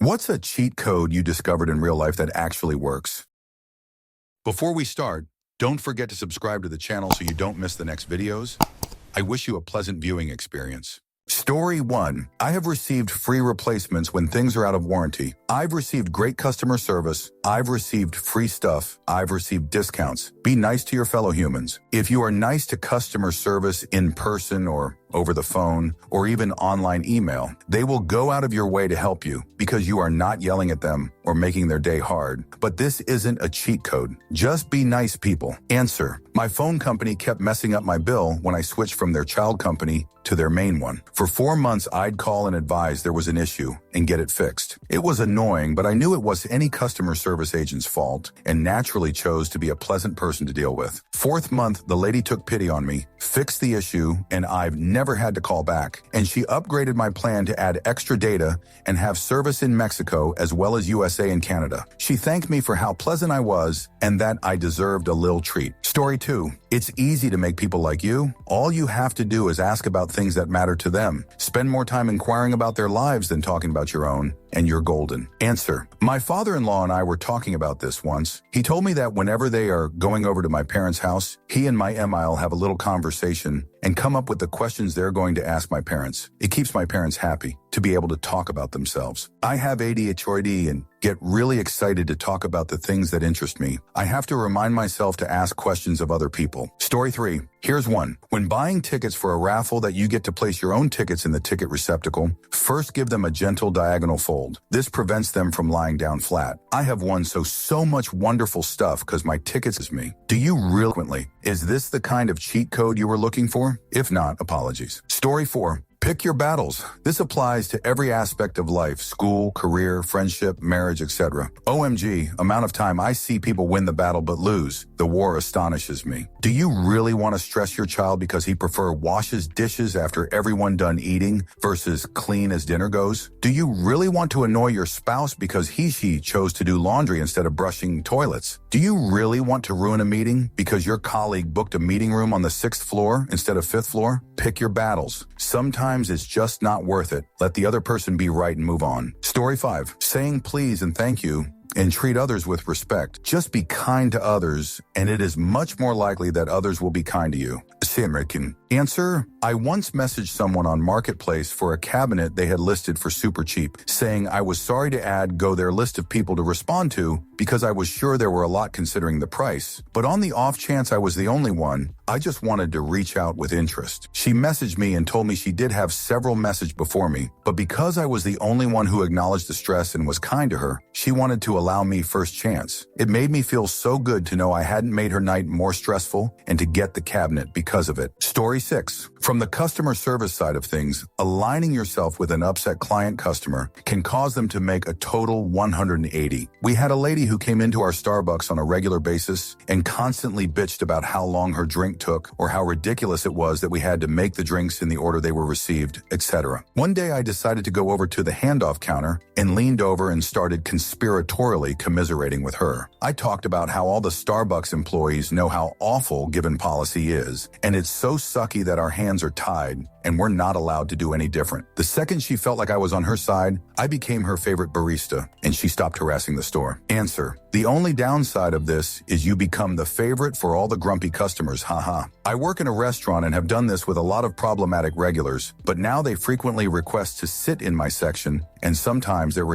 What's a cheat code you discovered in real life that actually works? Before we start, don't forget to subscribe to the channel so you don't miss the next videos. I wish you a pleasant viewing experience. Story 1. I have received free replacements when things are out of warranty. I've received great customer service. I've received free stuff. I've received discounts. Be nice to your fellow humans. If you are nice to customer service in person or over the phone, or even online email, they will go out of your way to help you because you are not yelling at them or making their day hard. But this isn't a cheat code. Just be nice, people. Answer. My phone company kept messing up my bill when I switched from their child company to their main one. For 4 months, I'd call and advise there was an issue and get it fixed. It was annoying, but I knew it was any customer service agent's fault and naturally chose to be a pleasant person to deal with. 4th month, the lady took pity on me, fixed the issue, and I've never had to call back. And she upgraded my plan to add extra data and have service in Mexico as well as USA and Canada. She thanked me for how pleasant I was and that I deserved a little treat. Story 2. It's easy to make people like you. All you have to do is ask about things that matter to them. Spend more time inquiring about their lives than talking about your own, and you're golden. Answer. My father-in-law and I were talking about this once. He told me that whenever they are going over to my parents' house, he and my Emile have a little conversation and come up with the questions they're going to ask my parents. It keeps my parents happy to be able to talk about themselves. I have ADHD and get really excited to talk about the things that interest me. I have to remind myself to ask questions of other people. Story 3. Here's one. When buying tickets for a raffle that you get to place your own tickets in the ticket receptacle, first give them a gentle diagonal fold. This prevents them from lying down flat. I have won so much wonderful stuff because my tickets is me. Do you really? Is this the kind of cheat code you were looking for? If not, apologies. Story 4. Pick your battles. This applies to every aspect of life, school, career, friendship, marriage, etc. OMG, amount of time I see people win the battle but lose. The war astonishes me. Do you really want to stress your child because he washes dishes after everyone done eating versus clean as dinner goes? Do you really want to annoy your spouse because she chose to do laundry instead of brushing toilets? Do you really want to ruin a meeting because your colleague booked a meeting room on the 6th floor instead of 5th floor? Pick your battles. Sometimes it's just not worth it. Let the other person be right and move on. Story 5. Saying please and thank you and treat others with respect. Just be kind to others, and it is much more likely that others will be kind to you. American. Answer. I once messaged someone on Marketplace for a cabinet they had listed for super cheap, saying I was sorry to add their list of people to respond to because I was sure there were a lot considering the price. But on the off chance I was the only one, I just wanted to reach out with interest. She messaged me and told me she did have several messages before me, but because I was the only one who acknowledged the stress and was kind to her, she wanted to allow me first chance. It made me feel so good to know I hadn't made her night more stressful and to get the cabinet because of it. Story 6. From the customer service side of things, aligning yourself with an upset client customer can cause them to make a total 180. We had a lady who came into our Starbucks on a regular basis and constantly bitched about how long her drink took or how ridiculous it was that we had to make the drinks in the order they were received, etc. One day I decided to go over to the handoff counter and leaned over and started conspiratorially commiserating with her. I talked about how all the Starbucks employees know how awful given policy is, and it's so sucky that our hands are tied and we're not allowed to do any different. The second she felt like I was on her side, I became her favorite barista and she stopped harassing the store. Answer. The only downside of this is you become the favorite for all the grumpy customers, haha. I work in a restaurant and have done this with a lot of problematic regulars, but now they frequently request to sit in my section, and sometimes their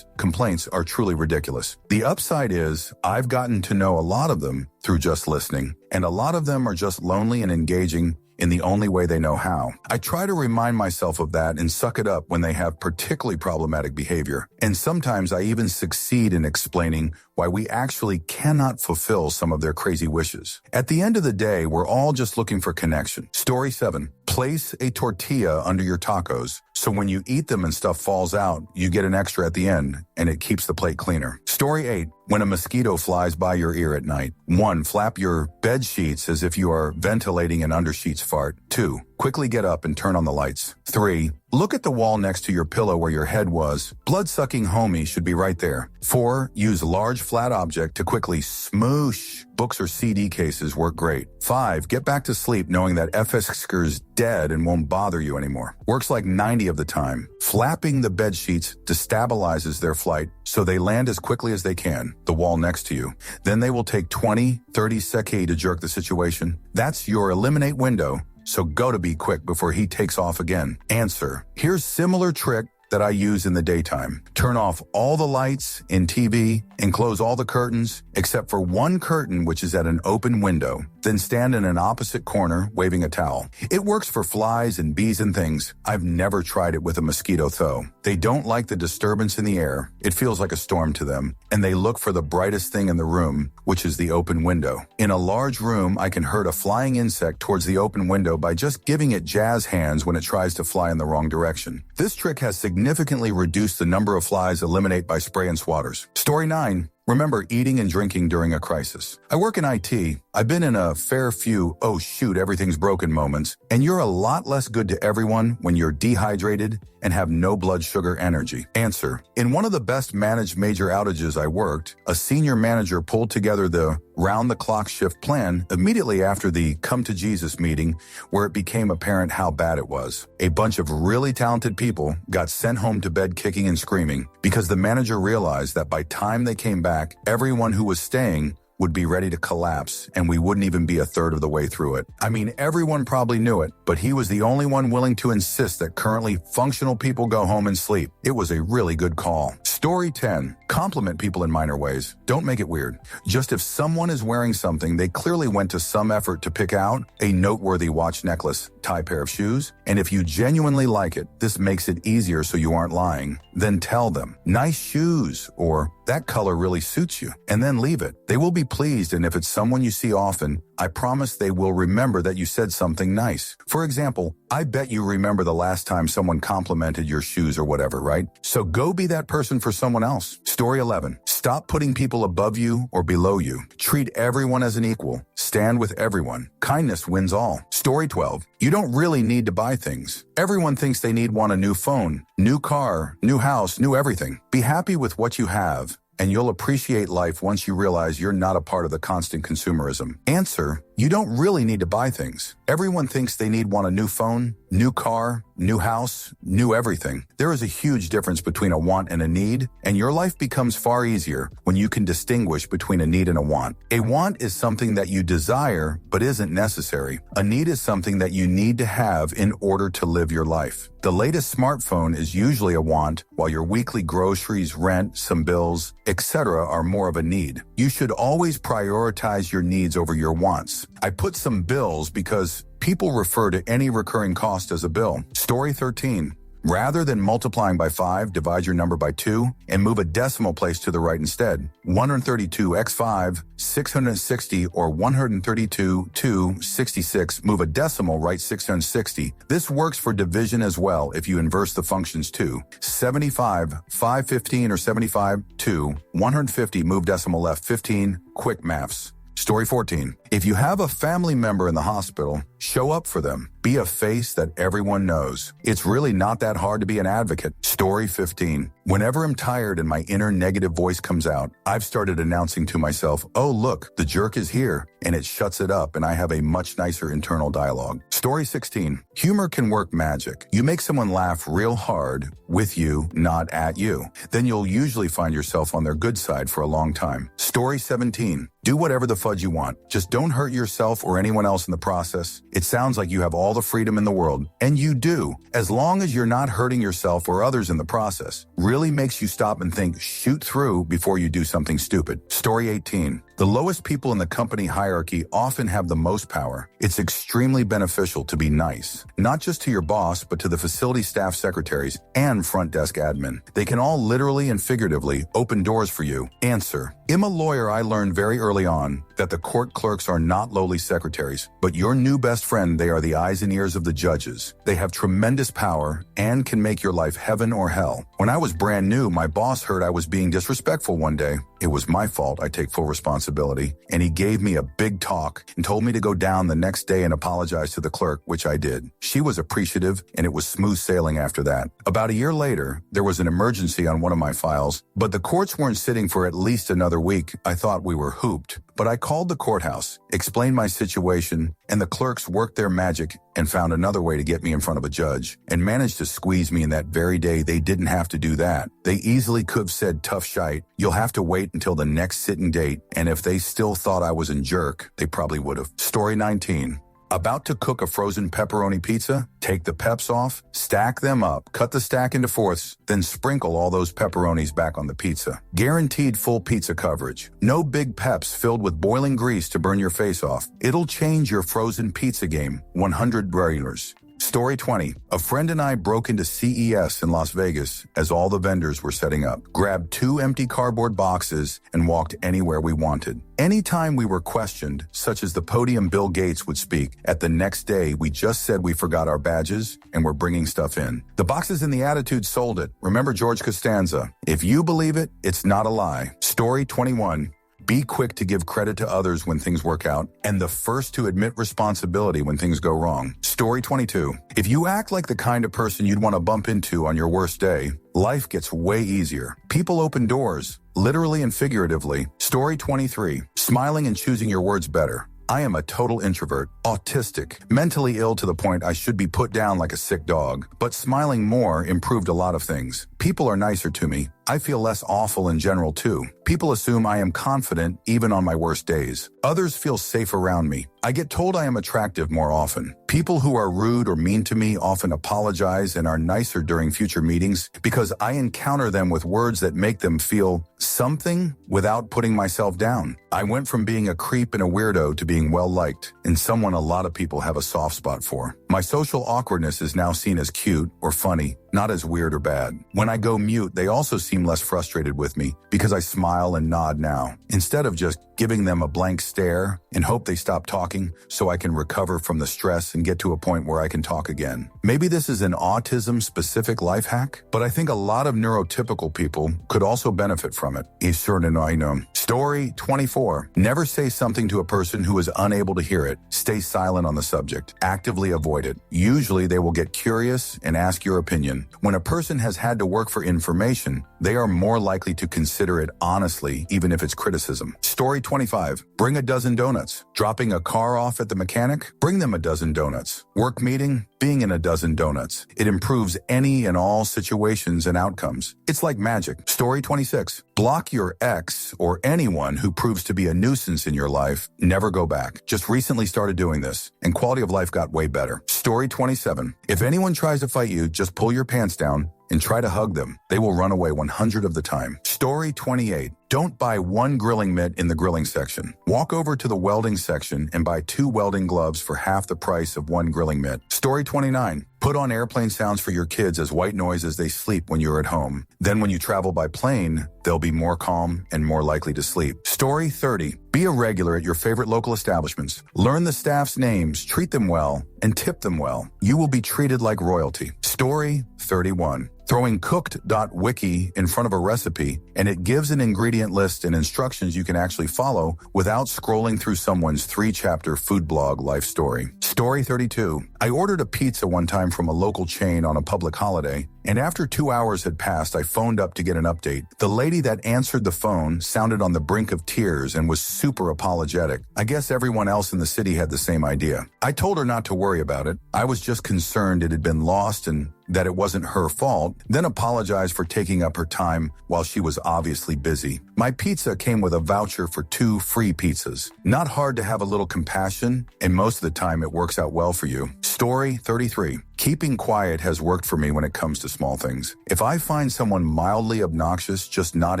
complaints are truly ridiculous. The upside is I've gotten to know a lot of them through just listening, and a lot of them are just lonely and engaging in the only way they know how. I try to remind myself of that and suck it up when they have particularly problematic behavior. And sometimes I even succeed in explaining why we actually cannot fulfill some of their crazy wishes. At the end of the day, we're all just looking for connection. Story 7. Place a tortilla under your tacos so when you eat them and stuff falls out, you get an extra at the end and it keeps the plate cleaner. Story 8. When a mosquito flies by your ear at night. 1. Flap your bed sheets as if you are ventilating an undersheets fart. 2. Quickly get up and turn on the lights. 3. Look at the wall next to your pillow where your head was. Blood-sucking homie should be right there. 4. Use large flat object to quickly smoosh. Books or CD cases work great. 5. Get back to sleep knowing that FSK's dead and won't bother you anymore. Works like 90 of the time. Flapping the bed sheets destabilizes their flight so they land as quickly as they can, the wall next to you. Then they will take 20, 30 seconds to jerk the situation. That's your eliminate window, so go to be quick before he takes off again. Answer. Here's similar trick that I use in the daytime. Turn off all the lights in TV and close all the curtains except for one curtain which is at an open window. Then stand in an opposite corner waving a towel. It works for flies and bees and things. I've never tried it with a mosquito though. They don't like the disturbance in the air. It feels like a storm to them, and they look for the brightest thing in the room, which is the open window. In a large room, I can hurt a flying insect towards the open window by just giving it jazz hands when it tries to fly in the wrong direction. This trick has significantly reduced the number of flies eliminated by spray and swatters. Story 9. Remember eating and drinking during a crisis. I work in IT. I've been in a fair few, oh shoot, everything's broken moments, and you're a lot less good to everyone when you're dehydrated and have no blood sugar energy. Answer. In one of the best managed major outages I worked, a senior manager pulled together the round-the-clock shift plan immediately after the Come to Jesus meeting where it became apparent how bad it was. A bunch of really talented people got sent home to bed kicking and screaming because the manager realized that by time they came back, everyone who was staying would be ready to collapse, and we wouldn't even be a third of the way through it. I mean, everyone probably knew it, but he was the only one willing to insist that currently functional people go home and sleep. It was a really good call. Story 10. Compliment people in minor ways. Don't make it weird. Just if someone is wearing something they clearly went to some effort to pick out, a noteworthy watch, necklace, tie pair of shoes, and if you genuinely like it, this makes it easier so you aren't lying, then tell them, nice shoes, or that color really suits you, and then leave it. They will be pleased, and if it's someone you see often, I promise they will remember that you said something nice. For example, I bet you remember the last time someone complimented your shoes or whatever, right? So go be that person for someone else. Story 11. Stop putting people above you or below you. Treat everyone as an equal. Stand with everyone. Kindness wins all. Story 12. You don't really need to buy things. Everyone thinks they want a new phone, new car, new house, new everything. Be happy with what you have, and you'll appreciate life once you realize you're not a part of the constant consumerism. Answer. You don't really need to buy things. Everyone thinks they want a new phone, new car, new house, new everything. There is a huge difference between a want and a need, and your life becomes far easier when you can distinguish between a need and a want. A want is something that you desire but isn't necessary. A need is something that you need to have in order to live your life. The latest smartphone is usually a want, while your weekly groceries, rent, some bills, etc. are more of a need. You should always prioritize your needs over your wants. I put some bills because people refer to any recurring cost as a bill. Story 13. Rather than multiplying by 5, divide your number by 2 and move a decimal place to the right instead. 132 x 5, 660, or 132, 2, 66, move a decimal right 660. This works for division as well if you inverse the functions too. 75, 515, or 75, 2, 150, move decimal left 15, quick maths. Story 14. If you have a family member in the hospital, show up for them. Be a face that everyone knows. It's really not that hard to be an advocate. Story 15. Whenever I'm tired and my inner negative voice comes out, I've started announcing to myself, oh look, the jerk is here, and it shuts it up and I have a much nicer internal dialogue. Story 16. Humor can work magic. You make someone laugh real hard with you, not at you. Then you'll usually find yourself on their good side for a long time. Story 17. Do whatever the fudge you want. Just don't hurt yourself or anyone else in the process. It sounds like you have all the freedom in the world, and you do, as long as you're not hurting yourself or others in the process. Really makes you stop and think, shoot through before you do something stupid. Story 18. The lowest people in the company hierarchy often have the most power. It's extremely beneficial to be nice, not just to your boss, but to the facility staff secretaries and front desk admin. They can all literally and figuratively open doors for you. Answer. I'm a lawyer. I learned very early early on that the court clerks are not lowly secretaries, but your new best friend. They are the eyes and ears of the judges. They have tremendous power and can make your life heaven or hell. When I was brand new, my boss heard I was being disrespectful one day. It was my fault. I take full responsibility. And he gave me a big talk and told me to go down the next day and apologize to the clerk, which I did. She was appreciative, and it was smooth sailing after that. About a year later, there was an emergency on one of my files, but the courts weren't sitting for at least another week. I thought we were hooped. But I called the courthouse, explained my situation, and the clerks worked their magic and found another way to get me in front of a judge and managed to squeeze me in that very day. They didn't have to do that. They easily could have said, tough shite, you'll have to wait until the next sitting date. And if they still thought I was a jerk, they probably would have. Story 19. About to cook a frozen pepperoni pizza? Take the peps off, stack them up, cut the stack into fourths, then sprinkle all those pepperonis back on the pizza. Guaranteed full pizza coverage. No big peps filled with boiling grease to burn your face off. It'll change your frozen pizza game. 100 broilers. Story 20. A friend and I broke into CES in Las Vegas as all the vendors were setting up, grabbed 2 empty cardboard boxes, and walked anywhere we wanted. Anytime we were questioned, such as the podium Bill Gates would speak, at the next day we just said we forgot our badges and were bringing stuff in. The boxes and the attitude sold it. Remember George Costanza, if you believe it, it's not a lie. Story 21. Be quick to give credit to others when things work out, and the first to admit responsibility when things go wrong. Story 22. If you act like the kind of person you'd want to bump into on your worst day, life gets way easier. People open doors, literally and figuratively. Story 23. Smiling and choosing your words better. I am a total introvert, autistic, mentally ill to the point I should be put down like a sick dog. But smiling more improved a lot of things. People are nicer to me. I feel less awful in general too. People assume I am confident even on my worst days. Others feel safe around me. I get told I am attractive more often. People who are rude or mean to me often apologize and are nicer during future meetings because I encounter them with words that make them feel something without putting myself down. I went from being a creep and a weirdo to being well-liked and someone a lot of people have a soft spot for. My social awkwardness is now seen as cute or funny, not as weird or bad. When I go mute, they also seem less frustrated with me because I smile and nod now, instead of just giving them a blank stare and hope they stop talking so I can recover from the stress and get to a point where I can talk again. Maybe this is an autism-specific life hack, but I think a lot of neurotypical people could also benefit from it. I know. Story 24. Never say something to a person who is unable to hear it. Stay silent on the subject. Actively avoid it. Usually they will get curious and ask your opinion. When a person has had to work for information, they are more likely to consider it honestly, even if it's criticism. Story 25. Bring a dozen donuts. Dropping a car off at the mechanic? Bring them a dozen donuts. Work meeting? Being in a dozen donuts. It improves any and all situations and outcomes. It's like magic. Story 26. Block your ex or anyone who proves to be a nuisance in your life. Never go back. Just recently started doing this, and quality of life got way better. Story 27. If anyone tries to fight you, just pull your pants down and try to hug them. They will run away 100 of the time. Story 28. Don't buy one grilling mitt in the grilling section. Walk over to the welding section and buy 2 welding gloves for half the price of 1 grilling mitt. Story 29. Put on airplane sounds for your kids as white noise as they sleep when you're at home. Then when you travel by plane, they'll be more calm and more likely to sleep. Story 30. Be a regular at your favorite local establishments. Learn the staff's names, treat them well, and tip them well. You will be treated like royalty. Story 31. Throwing cooked.wiki in front of a recipe, and it gives an ingredient list and instructions you can actually follow without scrolling through someone's 3-chapter food blog life story. Story 32. I ordered a pizza one time from a local chain on a public holiday, and after 2 hours had passed, I phoned up to get an update. The lady that answered the phone sounded on the brink of tears and was super apologetic. I guess everyone else in the city had the same idea. I told her not to worry about it. I was just concerned it had been lost and that it wasn't her fault, then apologized for taking up her time while she was obviously busy. My pizza came with a voucher for 2 free pizzas. Not hard to have a little compassion, and most of the time it works out well for you. Story 33. Keeping quiet has worked for me when it comes to small things. If I find someone mildly obnoxious, just not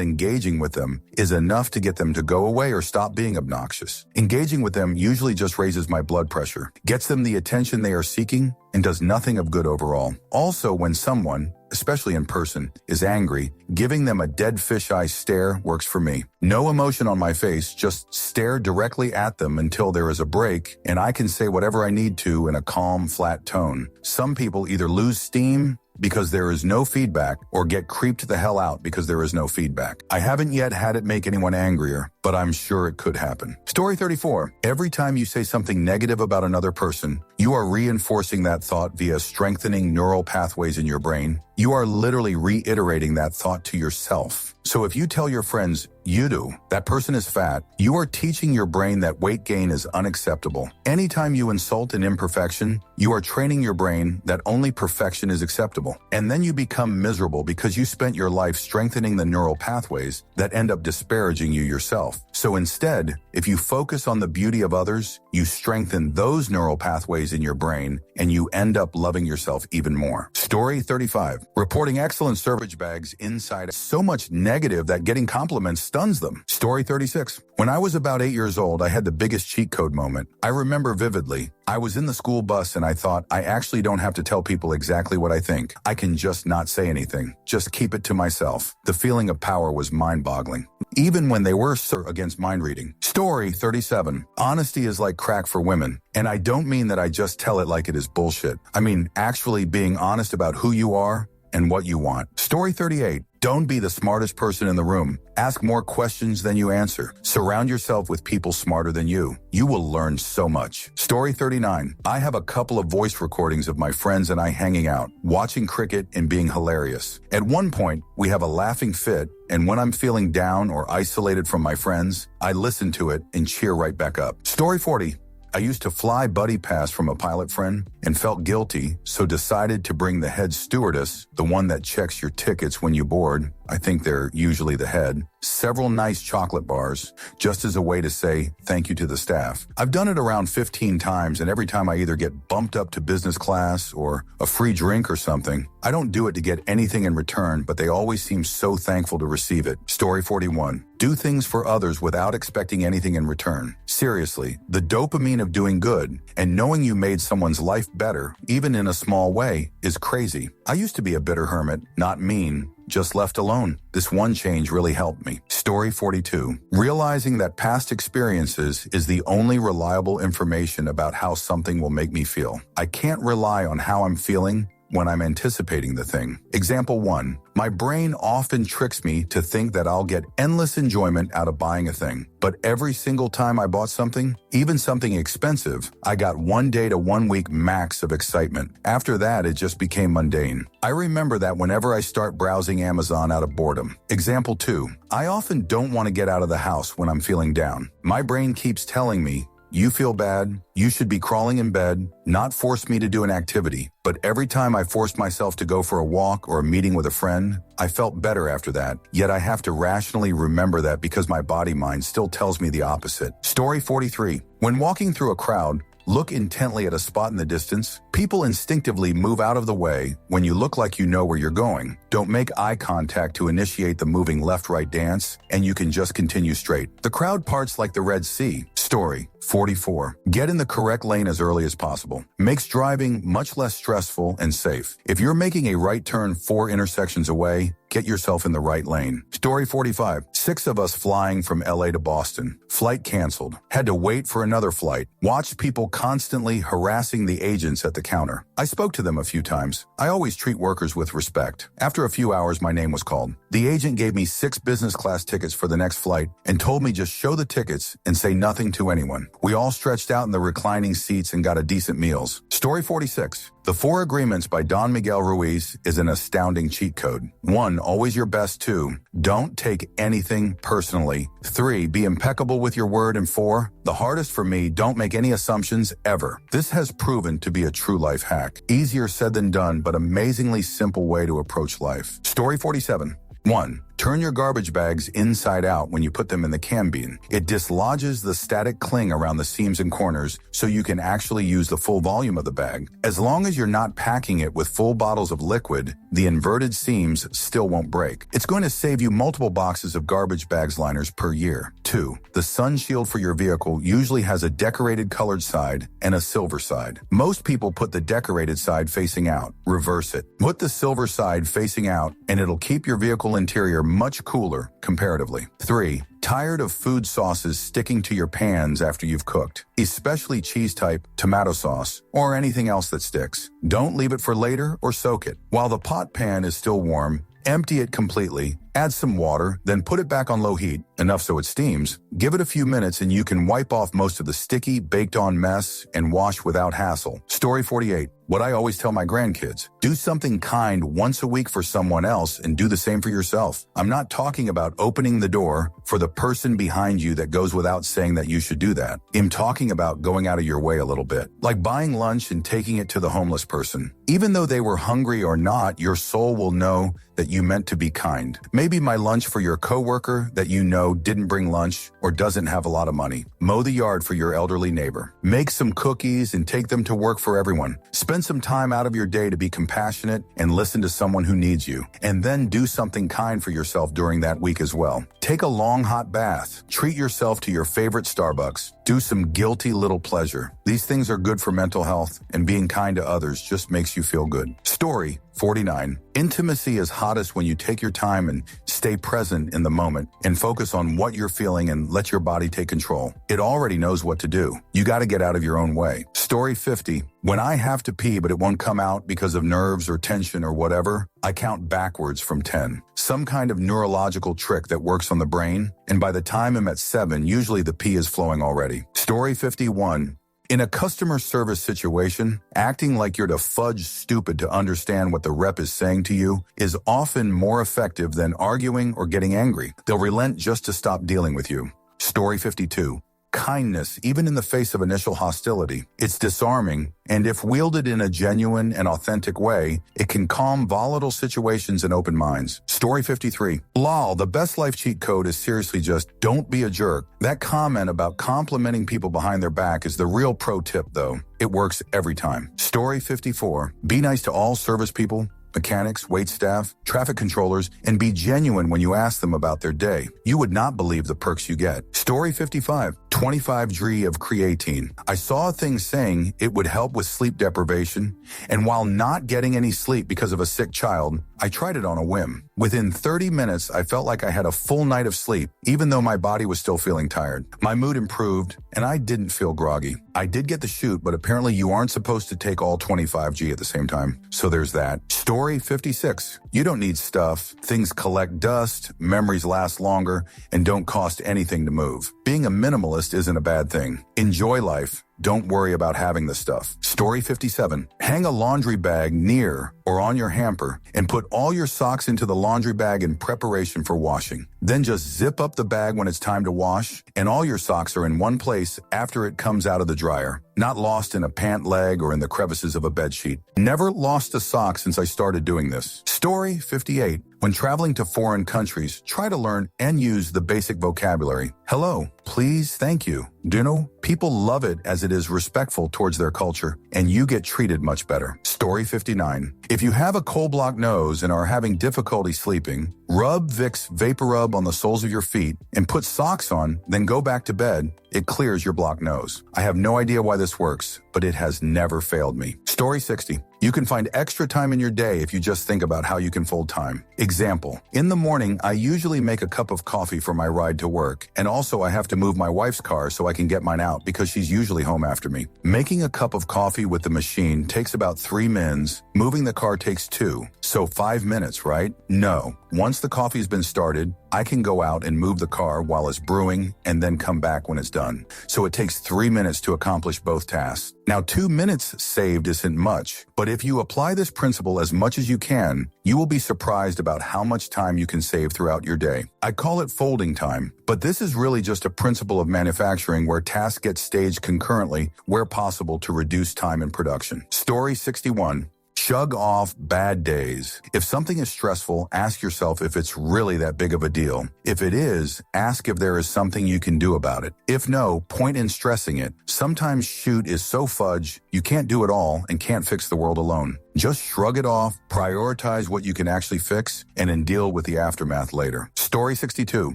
engaging with them is enough to get them to go away or stop being obnoxious. Engaging with them usually just raises my blood pressure, gets them the attention they are seeking, and does nothing of good overall. Also, when someone, especially in person, is angry, giving them a dead fisheye stare works for me. No emotion on my face, just stare directly at them until there is a break and I can say whatever I need to in a calm, flat tone. Some people either lose steam because there is no feedback or get creeped the hell out because there is no feedback. I haven't yet had it make anyone angrier, but I'm sure it could happen. Story 34. Every time you say something negative about another person, you are reinforcing that thought via strengthening neural pathways in your brain. You are literally reiterating that thought to yourself. So if you tell your friends, you do, that person is fat, you are teaching your brain that weight gain is unacceptable. Anytime you insult an imperfection, you are training your brain that only perfection is acceptable. And then you become miserable because you spent your life strengthening the neural pathways that end up disparaging you yourself. So instead, if you focus on the beauty of others, you strengthen those neural pathways in your brain and you end up loving yourself even more. Story 35. Reporting excellent service bags inside so much negative that getting compliments stuns them. Story 36. When I was about 8 years old, I had the biggest cheat code moment. I remember vividly. I was in the school bus and I thought, I actually don't have to tell people exactly what I think. I can just not say anything. Just keep it to myself. The feeling of power was mind-boggling, even when they were against mind reading. Story 37. Honesty is like crack for women. And I don't mean that I just tell it like it is bullshit. I mean actually being honest about who you are and what you want. Story 38. Don't be the smartest person in the room. Ask more questions than you answer. Surround yourself with people smarter than you. You will learn so much. Story 39. I have a couple of voice recordings of my friends and I hanging out, watching cricket and being hilarious. At one point, we have a laughing fit, and when I'm feeling down or isolated from my friends, I listen to it and cheer right back up. Story 40. I used to fly buddy pass from a pilot friend and felt guilty, so decided to bring the head stewardess, the one that checks your tickets when you board, I think they're usually the head, several nice chocolate bars, just as a way to say thank you to the staff. I've done it around 15 times, and every time I either get bumped up to business class or a free drink or something. I don't do it to get anything in return, but they always seem so thankful to receive it. Story 41. Do things for others without expecting anything in return. Seriously, the dopamine of doing good and knowing you made someone's life better, even in a small way, is crazy. I used to be a bitter hermit, not mean, just left alone. This one change really helped me. Story 42. Realizing that past experiences is the only reliable information about how something will make me feel. I can't rely on how I'm feeling when I'm anticipating the thing. Example 1. My brain often tricks me to think that I'll get endless enjoyment out of buying a thing. But every single time I bought something, even something expensive, I got 1 day to 1 week max of excitement. After that, it just became mundane. I remember that whenever I start browsing Amazon out of boredom. Example 2. I often don't want to get out of the house when I'm feeling down. My brain keeps telling me, you feel bad, you should be crawling in bed, not force me to do an activity. But every time I forced myself to go for a walk or a meeting with a friend, I felt better after that. Yet I have to rationally remember that because my body-mind still tells me the opposite. Story 43. When walking through a crowd, look intently at a spot in the distance. People instinctively move out of the way when you look like you know where you're going. Don't make eye contact to initiate the moving left-right dance, and you can just continue straight. The crowd parts like the Red Sea. Story 44. Get in the correct lane as early as possible. Makes driving much less stressful and safe. If you're making a right turn 4 intersections away, get yourself in the right lane. Story 45. 6 of us flying from LA to Boston. Flight canceled. Had to wait for another flight. Watched people constantly harassing the agents at the counter. I spoke to them a few times. I always treat workers with respect. After a few hours, my name was called. The agent gave me 6 business class tickets for the next flight and told me just show the tickets and say nothing to anyone. We all stretched out in the reclining seats and got a decent meals. Story 46. The 4 Agreements by Don Miguel Ruiz is an astounding cheat code. 1. Always your best. 2. Don't take anything personally. 3. Be impeccable with your word. And 4. The hardest for me, don't make any assumptions ever. This has proven to be a true life hack. Easier said than done, but amazingly simple way to approach life. Story 47. 1. Turn your garbage bags inside out when you put them in the can bin. It dislodges the static cling around the seams and corners so you can actually use the full volume of the bag. As long as you're not packing it with full bottles of liquid, the inverted seams still won't break. It's going to save you multiple boxes of garbage bags liners per year. 2. The sun shield for your vehicle usually has a decorated colored side and a silver side. Most people put the decorated side facing out. Reverse it. Put the silver side facing out and it'll keep your vehicle interior much cooler comparatively. 3. Tired of food sauces sticking to your pans after you've cooked, especially cheese type, tomato sauce, or anything else that sticks? Don't leave it for later or soak it. While the pot pan is still warm, empty it completely, add some water, then put it back on low heat, enough so it steams. Give it a few minutes and you can wipe off most of the sticky, baked-on mess and wash without hassle. Story 48. What I always tell my grandkids: do something kind once a week for someone else and do the same for yourself. I'm not talking about opening the door for the person behind you that goes without saying that you should do that. I'm talking about going out of your way a little bit, like buying lunch and taking it to the homeless person. Even though they were hungry or not, your soul will know that you meant to be kind. Maybe my lunch for your coworker that you know didn't bring lunch or doesn't have a lot of money. Mow the yard for your elderly neighbor. Make some cookies and take them to work for everyone. Spend some time out of your day to be compassionate and listen to someone who needs you. And then do something kind for yourself during that week as well. Take a long hot bath. Treat yourself to your favorite Starbucks. Do some guilty little pleasure. These things are good for mental health, and being kind to others just makes you feel good. Story 49. Intimacy is hottest when you take your time and stay present in the moment and focus on what you're feeling and let your body take control. It already knows what to do. You got to get out of your own way. Story 50. When I have to pee but it won't come out because of nerves or tension or whatever, I count backwards from 10. Some kind of neurological trick that works on the brain, and by the time I'm at 7, usually the pee is flowing already. Story 51. In a customer service situation, acting like you're to fudge stupid to understand what the rep is saying to you is often more effective than arguing or getting angry. They'll relent just to stop dealing with you. Story 52. Kindness, even in the face of initial hostility. It's disarming, and if wielded in a genuine and authentic way, it can calm volatile situations and open minds. Story 53. Lol, the best life cheat code is seriously just don't be a jerk. That comment about complimenting people behind their back is the real pro tip, though. It works every time. Story 54. Be nice to all service people, mechanics, wait staff, traffic controllers, and be genuine when you ask them about their day. You would not believe the perks you get. Story 55. 25 Dre of creatine. I saw a thing saying it would help with sleep deprivation, and while not getting any sleep because of a sick child, I tried it on a whim. Within 30 minutes, I felt like I had a full night of sleep, even though my body was still feeling tired. My mood improved, and I didn't feel groggy. I did get the shoot, but apparently you aren't supposed to take all 25G at the same time. So there's that. Story 56. You don't need stuff. Things collect dust, memories last longer, and don't cost anything to move. Being a minimalist isn't a bad thing. Enjoy life. Don't worry about having the stuff. Story 57. Hang a laundry bag near or on your hamper and put all your socks into the laundry bag in preparation for washing. Then just zip up the bag when it's time to wash, and all your socks are in one place after it comes out of the dryer, not lost in a pant leg or in the crevices of a bedsheet. Never lost a sock since I started doing this. Story 58. When traveling to foreign countries, try to learn and use the basic vocabulary. Hello, please, thank you. Do you know, people love it as it is respectful towards their culture, and you get treated much better. Story 59. If you have a cold blocked nose and are having difficulty sleeping, rub Vicks Vapor Rub on the soles of your feet and put socks on, then go back to bed. It clears your blocked nose. I have no idea why this works, but it has never failed me. Story 60. You can find extra time in your day if you just think about how you can fold time. Example, in the morning, I usually make a cup of coffee for my ride to work, and also I have to move my wife's car so I can get mine out because she's usually home after me. Making a cup of coffee with the machine takes about 3 minutes. Moving the car takes 2. So 5 minutes, right? No. Once the coffee's been started, I can go out and move the car while it's brewing and then come back when it's done. So it takes 3 minutes to accomplish both tasks. Now, 2 minutes saved isn't much, but if you apply this principle as much as you can, you will be surprised about how much time you can save throughout your day. I call it folding time, but this is really just a principle of manufacturing where tasks get staged concurrently where possible to reduce time in production. Story 61. Shrug off bad days. If something is stressful, ask yourself if it's really that big of a deal. If it is, ask if there is something you can do about it. If no, point in stressing it. Sometimes shoot is so fudge, you can't do it all and can't fix the world alone. Just shrug it off, prioritize what you can actually fix, and then deal with the aftermath later. Story 62.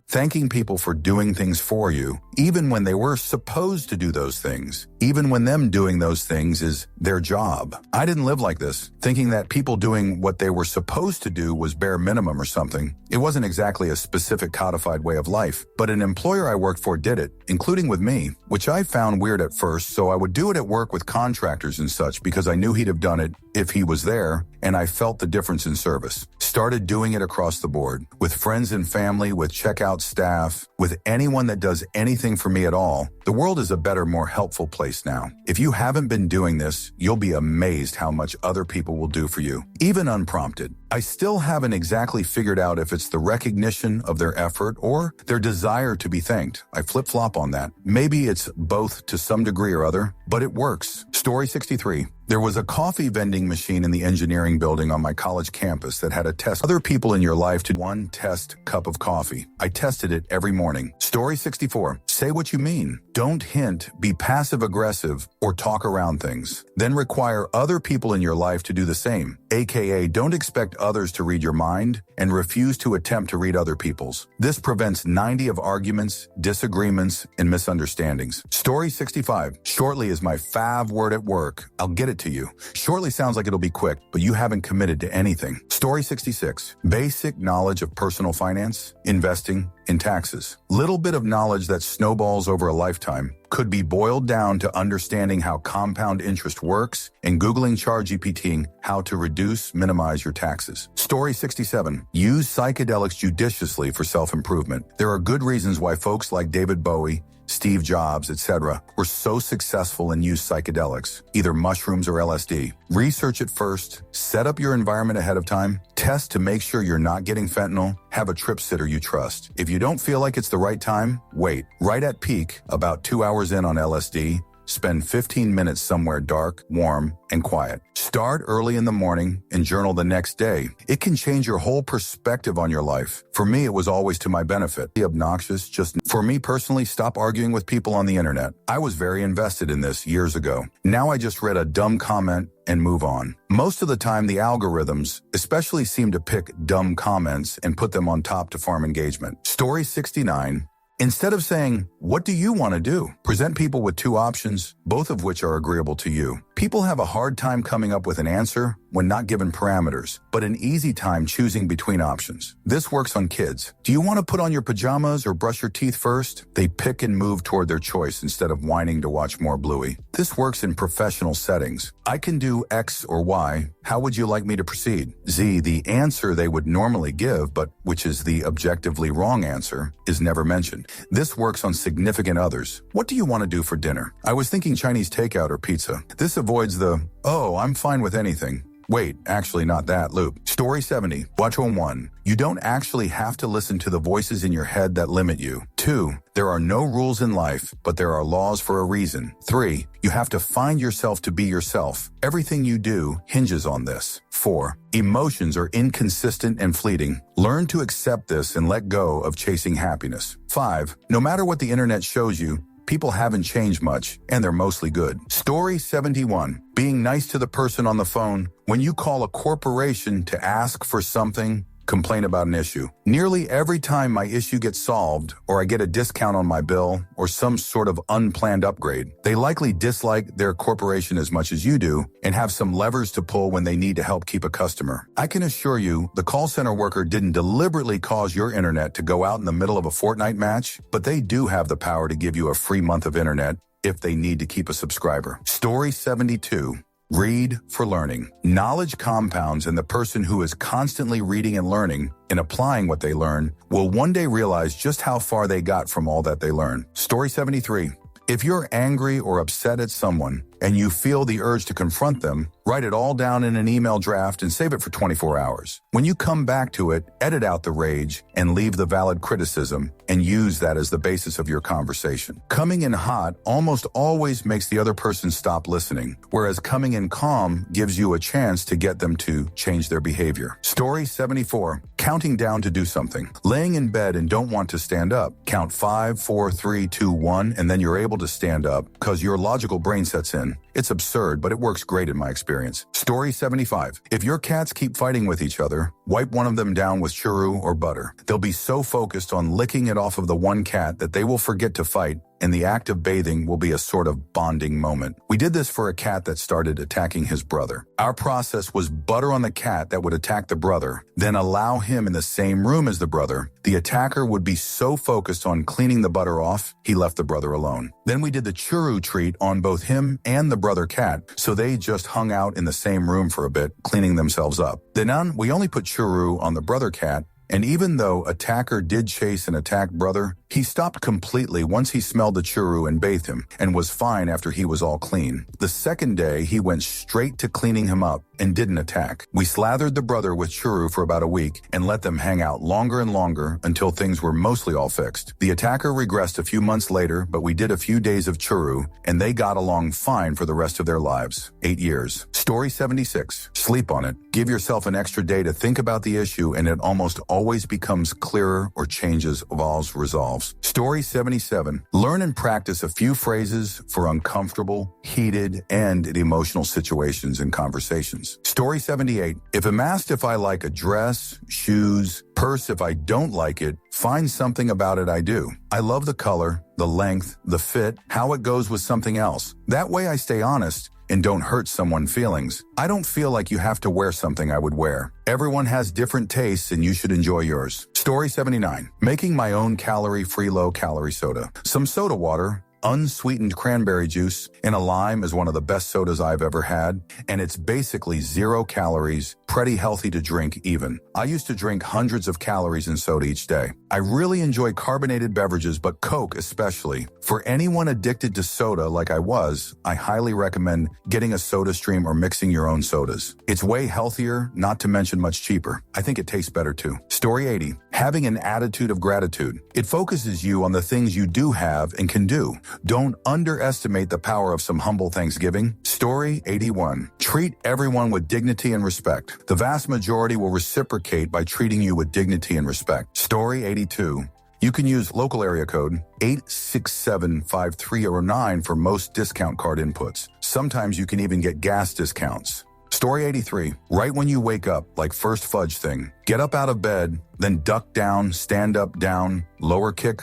Thanking people for doing things for you, even when they were supposed to do those things. Even when them doing those things is their job. I didn't live like this, thinking that people doing what they were supposed to do was bare minimum or something. It wasn't exactly a specific codified way of life, but an employer I worked for did it, including with me, which I found weird at first, so I would do it at work with contractors and such because I knew he'd have done it if he was there, and I felt the difference in service. Started doing it across the board, with friends and family, with checkout staff, with anyone that does anything for me at all. The world is a better, more helpful place now. If you haven't been doing this, you'll be amazed how much other people will do for you, even unprompted. I still haven't exactly figured out if it's the recognition of their effort or their desire to be thanked. I flip-flop on that. Maybe it's both to some degree or other, but it works. Story 63. There was a coffee vending machine in the engineering building on my college campus that had a test other people in your life to one test cup of coffee. I tested it every morning. Story 64. Say what you mean. Don't hint, be passive-aggressive, or talk around things. Then require other people in your life to do the same. AKA, don't expect others to read your mind and refuse to attempt to read other people's. This prevents 90 of arguments, disagreements, and misunderstandings. Story 65. Shortly is my fav word at work. I'll get it to you. Shortly sounds like it'll be quick, but you haven't committed to anything. Story 66. Basic knowledge of personal finance, investing, and taxes. Little bit of knowledge that snowballs over a lifetime could be boiled down to understanding how compound interest works and Googling ChatGPTing how to reduce, minimize your taxes. Story 67. Use psychedelics judiciously for self-improvement. There are good reasons why folks like David Bowie, Steve Jobs, etc., were so successful and used psychedelics, either mushrooms or LSD. Research it first, set up your environment ahead of time, test to make sure you're not getting fentanyl, have a trip sitter you trust. If you don't feel like it's the right time, wait. Right at peak, about 2 hours in on LSD, spend 15 minutes somewhere dark, warm, and quiet. Start early in the morning and journal the next day. It can change your whole perspective on your life. For me, it was always to my benefit. Obnoxious, just for me personally, stop arguing with people on the internet. I was very invested in this years ago. Now I just read a dumb comment and move on. Most of the time, the algorithms especially seem to pick dumb comments and put them on top to farm engagement. Story 69. Instead of saying, what do you want to do? Present people with two options, both of which are agreeable to you. People have a hard time coming up with an answer when not given parameters, but an easy time choosing between options. This works on kids. Do you want to put on your pajamas or brush your teeth first? They pick and move toward their choice instead of whining to watch more Bluey. This works in professional settings. I can do X or Y. How would you like me to proceed? Z, the answer they would normally give, but which is the objectively wrong answer, is never mentioned. This works on significant others. What do you want to do for dinner? I was thinking Chinese takeout or pizza. This avoids the, oh, I'm fine with anything. Wait, actually not that loop. Story 70. Watch on 1. You don't actually have to listen to the voices in your head that limit you. 2. There are no rules in life, but there are laws for a reason. 3. You have to find yourself to be yourself. Everything you do hinges on this. 4. Emotions are inconsistent and fleeting. Learn to accept this and let go of chasing happiness. 5. No matter what the internet shows you, people haven't changed much, and they're mostly good. Story 71. Being nice to the person on the phone when you call a corporation to ask for something, complain about an issue. Nearly every time my issue gets solved, or I get a discount on my bill, or some sort of unplanned upgrade, they likely dislike their corporation as much as you do and have some levers to pull when they need to help keep a customer. I can assure you, the call center worker didn't deliberately cause your internet to go out in the middle of a Fortnite match, but they do have the power to give you a free month of internet if they need to keep a subscriber. Story 72. Read for learning. Knowledge compounds, and the person who is constantly reading and learning and applying what they learn will one day realize just how far they got from all that they learned. Story 73. If you're angry or upset at someone, and you feel the urge to confront them, write it all down in an email draft and save it for 24 hours. When you come back to it, edit out the rage and leave the valid criticism and use that as the basis of your conversation. Coming in hot almost always makes the other person stop listening, whereas coming in calm gives you a chance to get them to change their behavior. Story 74. Counting down to do something. Laying in bed and don't want to stand up. Count 5, 4, 3, 2, 1, and then you're able to stand up because your logical brain sets in. It's absurd, but it works great in my experience. Story 75. If your cats keep fighting with each other, wipe one of them down with churro or butter. They'll be so focused on licking it off of the one cat that they will forget to fight, and the act of bathing will be a sort of bonding moment. We did this for a cat that started attacking his brother. Our process was butter on the cat that would attack the brother, then allow him in the same room as the brother. The attacker would be so focused on cleaning the butter off, he left the brother alone. Then we did the churro treat on both him and the brother cat, so they just hung out in the same room for a bit, cleaning themselves up. Then we only put churro on the brother cat, and even though attacker did chase and attack brother, he stopped completely once he smelled the churro and bathed him, and was fine after he was all clean. The second day, he went straight to cleaning him up and didn't attack. We slathered the brother with churro for about a week and let them hang out longer and longer until things were mostly all fixed. The attacker regressed a few months later, but we did a few days of churro, and they got along fine for the rest of their lives. 8 years. Story 76. Sleep on it. Give yourself an extra day to think about the issue, and it almost always becomes clearer or changes, evolves, resolves. Story 77. Learn and practice a few phrases for uncomfortable, heated, and emotional situations and conversations. Story 78. If I'm asked if I like a dress, shoes, purse, if I don't like it, find something about it I do. I love the color, the length, the fit, how it goes with something else. That way I stay honest and don't hurt someone's feelings. I don't feel like you have to wear something I would wear. Everyone has different tastes and you should enjoy yours. Story 79. Making my own calorie-free low-calorie soda. Some soda water, unsweetened cranberry juice, and a lime is one of the best sodas I've ever had, and it's basically 0 calories, pretty healthy to drink even. I used to drink hundreds of calories in soda each day. I really enjoy carbonated beverages, but Coke especially. For anyone addicted to soda like I was, I highly recommend getting a soda stream or mixing your own sodas. It's way healthier, not to mention much cheaper. I think it tastes better too. Story 80. Having an attitude of gratitude. It focuses you on the things you do have and can do. Don't underestimate the power of some humble thanksgiving. Story 81. Treat everyone with dignity and respect. The vast majority will reciprocate by treating you with dignity and respect. Story 82. You can use local area code 8675309 for most discount card inputs. Sometimes you can even get gas discounts. Story 83. Right when you wake up, like first fudge thing, get up out of bed, then duck down, stand up, down, lower kick,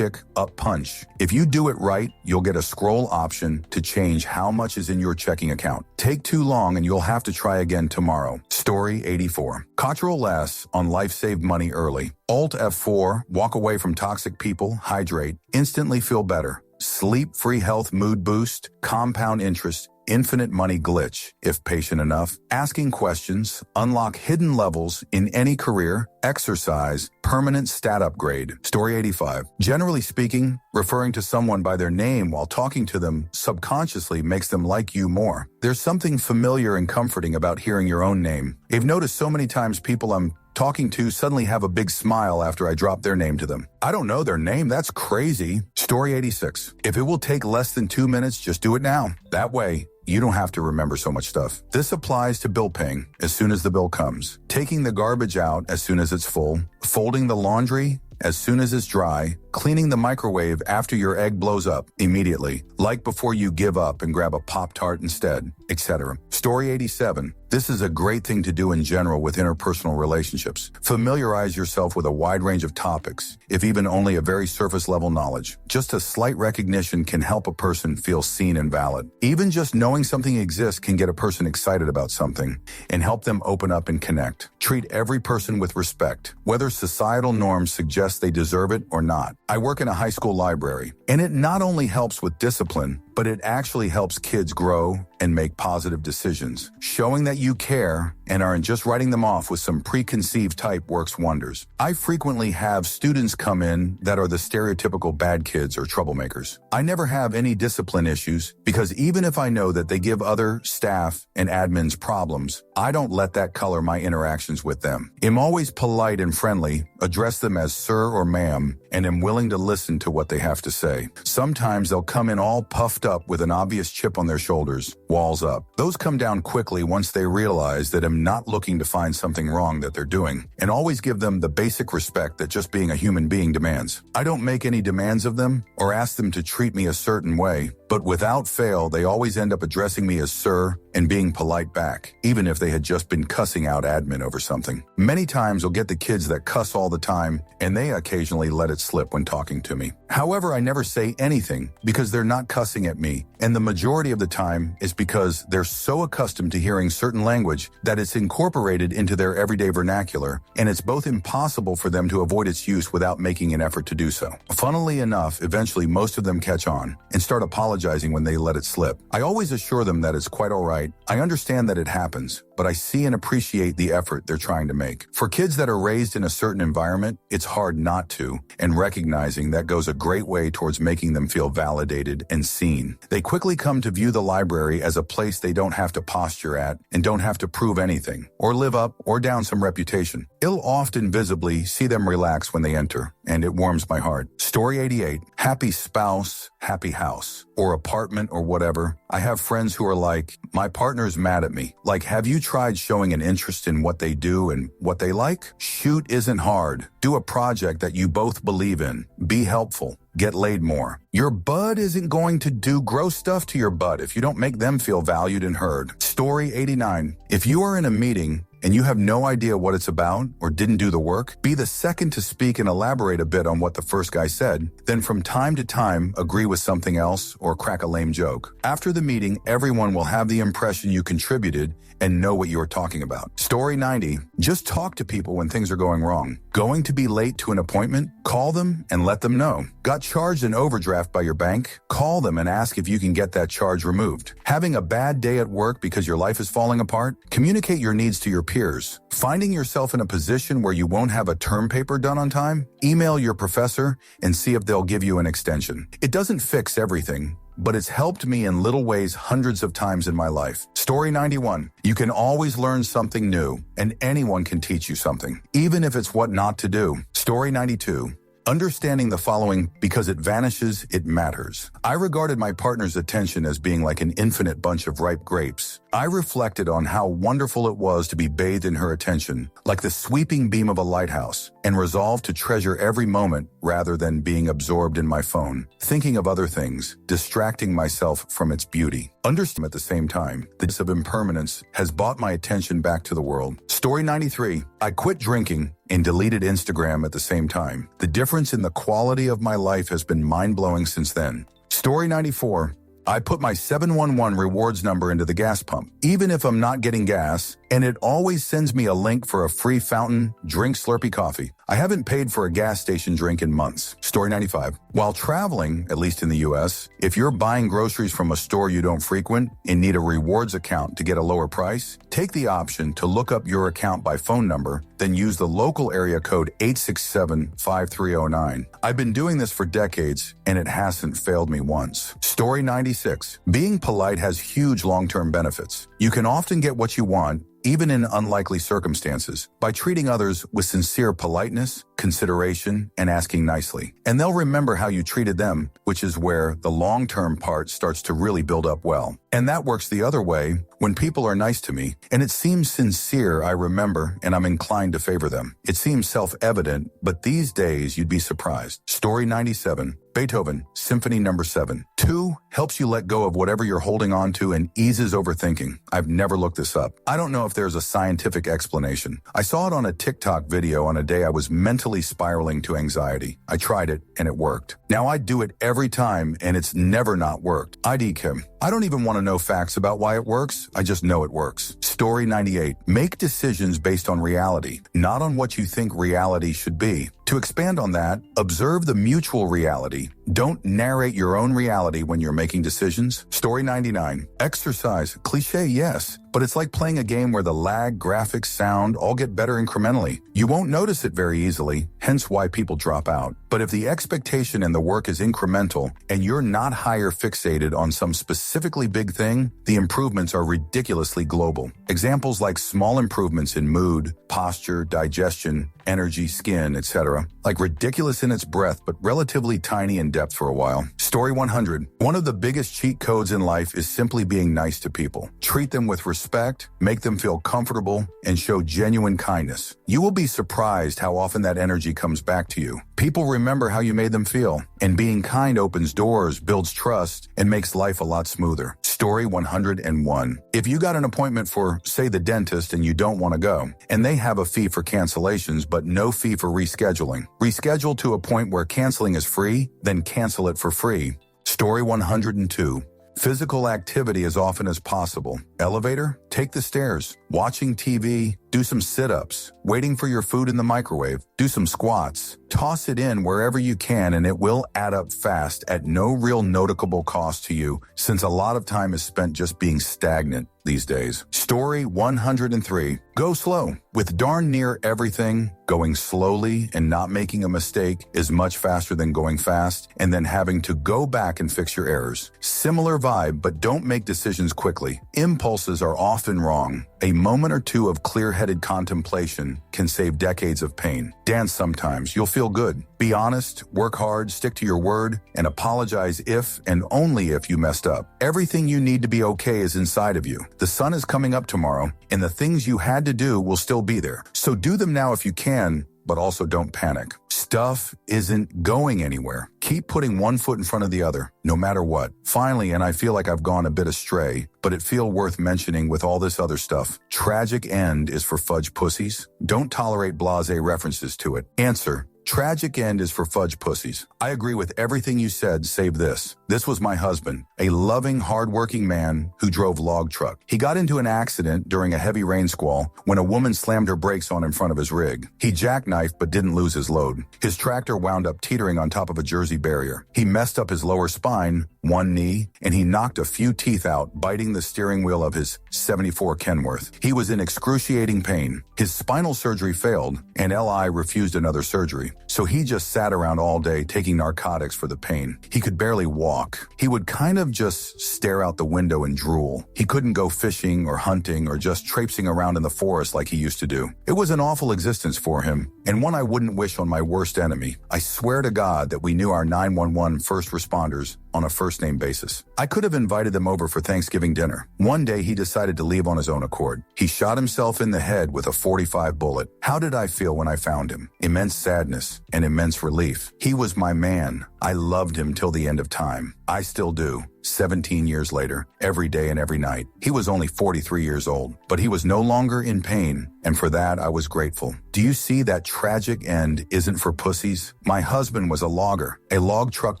up punch. If you do it right, you'll get a scroll option to change how much is in your checking account. Take too long and you'll have to try again tomorrow. Story 84. Control less on life saved money early. Alt F4, walk away from toxic people, hydrate, instantly feel better. Sleep, free health, mood boost, compound interest, infinite money glitch, if patient enough, asking questions, unlock hidden levels in any career, exercise, permanent stat upgrade. Story 85. Generally speaking, referring to someone by their name while talking to them subconsciously makes them like you more. There's something familiar and comforting about hearing your own name. I've noticed so many times people I'm talking to suddenly have a big smile after I drop their name to them. I don't know their name, that's crazy. Story 86. If it will take less than 2 minutes, just do it now. That way, you don't have to remember so much stuff. This applies to bill paying as soon as the bill comes, taking the garbage out as soon as it's full, folding the laundry as soon as it's dry, cleaning the microwave after your egg blows up immediately, like before you give up and grab a Pop-Tart instead, etc. Story 87. This is a great thing to do in general with interpersonal relationships. Familiarize yourself with a wide range of topics, if even only a very surface level knowledge. Just a slight recognition can help a person feel seen and valid. Even just knowing something exists can get a person excited about something and help them open up and connect. Treat every person with respect, whether societal norms suggest they deserve it or not. I work in a high school library, and it not only helps with discipline, but but it actually helps kids grow and make positive decisions. Showing that you care and aren't just writing them off with some preconceived type works wonders. I frequently have students come in that are the stereotypical bad kids or troublemakers. I never have any discipline issues because even if I know that they give other staff and admins problems, I don't let that color my interactions with them. I'm always polite and friendly, address them as sir or ma'am, and am willing to listen to what they have to say. Sometimes they'll come in all puffed up with an obvious chip on their shoulders, walls up. Those come down quickly once they realize that I'm not looking to find something wrong that they're doing, and always give them the basic respect that just being a human being demands. I don't make any demands of them or ask them to treat me a certain way, but without fail, they always end up addressing me as sir and being polite back, even if they had just been cussing out admin over something. Many times you'll get the kids that cuss all the time, and they occasionally let it slip when talking to me. However, I never say anything because they're not cussing at me, and the majority of the time is because they're so accustomed to hearing certain language that it's incorporated into their everyday vernacular, and it's both impossible for them to avoid its use without making an effort to do so. Funnily enough, eventually most of them catch on and start apologizing when they let it slip. I always assure them that it's quite all right. I understand that it happens, but I see and appreciate the effort they're trying to make. For kids that are raised in a certain environment, it's hard not to, and recognizing that goes a great way towards making them feel validated and seen. They quickly come to view the library as a place they don't have to posture at and don't have to prove anything, or live up or down some reputation. I'll often visibly see them relax when they enter, and it warms my heart. Story 88, happy spouse, happy house, or apartment or whatever. I have friends who are like, my partner's mad at me. Like, have you tried showing an interest in what they do and what they like? Shoot isn't hard. Do a project that you both believe in. Be helpful. Get laid more. Your bud isn't going to do gross stuff to your bud if you don't make them feel valued and heard. Story 89. If you are in a meeting and you have no idea what it's about or didn't do the work, be the second to speak and elaborate a bit on what the first guy said, then from time to time agree with something else or crack a lame joke. After the meeting, everyone will have the impression you contributed and know what you're talking about. Story 90. Just talk to people when things are going wrong. Going to be late to an appointment? Call them and let them know. Got charged an overdraft by your bank? Call them and ask if you can get that charge removed. Having a bad day at work because your life is falling apart? Communicate your needs to your peers. Finding yourself in a position where you won't have a term paper done on time? Email your professor and see if they'll give you an extension. It doesn't fix everything, but it's helped me in little ways hundreds of times in my life. Story 91. You can always learn something new, and anyone can teach you something, even if it's what not to do. Story 92. Understanding the following, because it vanishes, it matters. I regarded my partner's attention as being like an infinite bunch of ripe grapes. I reflected on how wonderful it was to be bathed in her attention, like the sweeping beam of a lighthouse, and resolved to treasure every moment rather than being absorbed in my phone, thinking of other things, distracting myself from its beauty. Understand at the same time, this of impermanence has brought my attention back to the world. Story 93. I quit drinking and deleted Instagram at the same time. The difference in the quality of my life has been mind-blowing since then. Story 94. I put my 711 rewards number into the gas pump, even if I'm not getting gas, and it always sends me a link for a free fountain, drink Slurpee coffee. I haven't paid for a gas station drink in months. Story 95. While traveling, at least in the US, if you're buying groceries from a store you don't frequent and need a rewards account to get a lower price, take the option to look up your account by phone number, then use the local area code 867-5309. I've been doing this for decades, and it hasn't failed me once. Story 96. Being polite has huge long-term benefits. You can often get what you want, even in unlikely circumstances, by treating others with sincere politeness, consideration, and asking nicely. And they'll remember how you treated them, which is where the long-term part starts to really build up well. And that works the other way. When people are nice to me, and it seems sincere, I remember, and I'm inclined to favor them. It seems self-evident, but these days you'd be surprised. Story 97. Beethoven, Symphony No. 7. 2 helps you let go of whatever you're holding on to and eases overthinking. I've never looked this up. I don't know if there's a scientific explanation. I saw it on a TikTok video on a day I was mentally spiraling to anxiety. I tried it, and it worked. Now I do it every time, and it's never not worked. ID Kim. I don't even want to know facts about why it works. I just know it works. Story 98. Make decisions based on reality, not on what you think reality should be. To expand on that, observe the mutual reality. Don't narrate your own reality when you're making decisions. Story 99. Exercise. Cliché, yes, but it's like playing a game where the lag, graphics, sound all get better incrementally. You won't notice it very easily, hence why people drop out. But if the expectation and the work is incremental and you're not higher fixated on some specifically big thing, the improvements are ridiculously global. Examples like small improvements in mood, posture, digestion, energy, skin, etc. Like ridiculous in its breadth, but relatively tiny in depth for a while. Story 100. One of the biggest cheat codes in life is simply being nice to people. Treat them with respect, make them feel comfortable, and show genuine kindness. You will be surprised how often that energy comes back to you. People remember how you made them feel, and being kind opens doors, builds trust, and makes life a lot smoother. Story 101. If you got an appointment for, say, the dentist and you don't want to go, and they have a fee for cancellations but no fee for rescheduling, reschedule to a point where canceling is free, then cancel it for free. Story 102. Physical activity as often as possible. Elevator? Take the stairs. Watching TV? Do some sit-ups. Waiting for your food in the microwave? Do some squats. Toss it in wherever you can and it will add up fast at no real noticeable cost to you, since a lot of time is spent just being stagnant these days. Story 103. Go slow. With darn near everything, going slowly and not making a mistake is much faster than going fast and then having to go back and fix your errors. Similar vibe, but don't make decisions quickly. Impulses are often wrong. A moment or two of clear-headed contemplation can save decades of pain. Dance sometimes. You'll feel good. Be honest, work hard, stick to your word, and apologize if and only if you messed up. Everything you need to be okay is inside of you. The sun is coming up tomorrow, and the things you had to do will still be there. So do them now if you can, but also don't panic. Stuff isn't going anywhere. Keep putting one foot in front of the other, no matter what. Finally, and I feel like I've gone a bit astray, but it feels worth mentioning with all this other stuff. Tragic end is for fudge pussies. Don't tolerate blasé references to it. Answer. Tragic end is for fudge pussies. I agree with everything you said, save this. This was my husband, a loving, hardworking man who drove log truck. He got into an accident during a heavy rain squall when a woman slammed her brakes on in front of his rig. He jackknifed but didn't lose his load. His tractor wound up teetering on top of a Jersey barrier. He messed up his lower spine, one knee, and he knocked a few teeth out, biting the steering wheel of his 74 Kenworth. He was in excruciating pain. His spinal surgery failed, and LI refused another surgery. So he just sat around all day taking narcotics for the pain. He could barely walk. He would kind of just stare out the window and drool. He couldn't go fishing or hunting or just traipsing around in the forest like he used to do. It was an awful existence for him, and one I wouldn't wish on my worst enemy. I swear to God that we knew our 911 first responders on a first-name basis. I could have invited them over for Thanksgiving dinner. One day he decided to leave on his own accord. He shot himself in the head with a .45 bullet. How did I feel when I found him? Immense sadness and immense relief. He was my man. I loved him till the end of time. I still do. 17 years later, every day and every night. He was only 43 years old, but he was no longer in pain, and for that I was grateful. Do you see that tragic end isn't for pussies? My husband was a logger, a log truck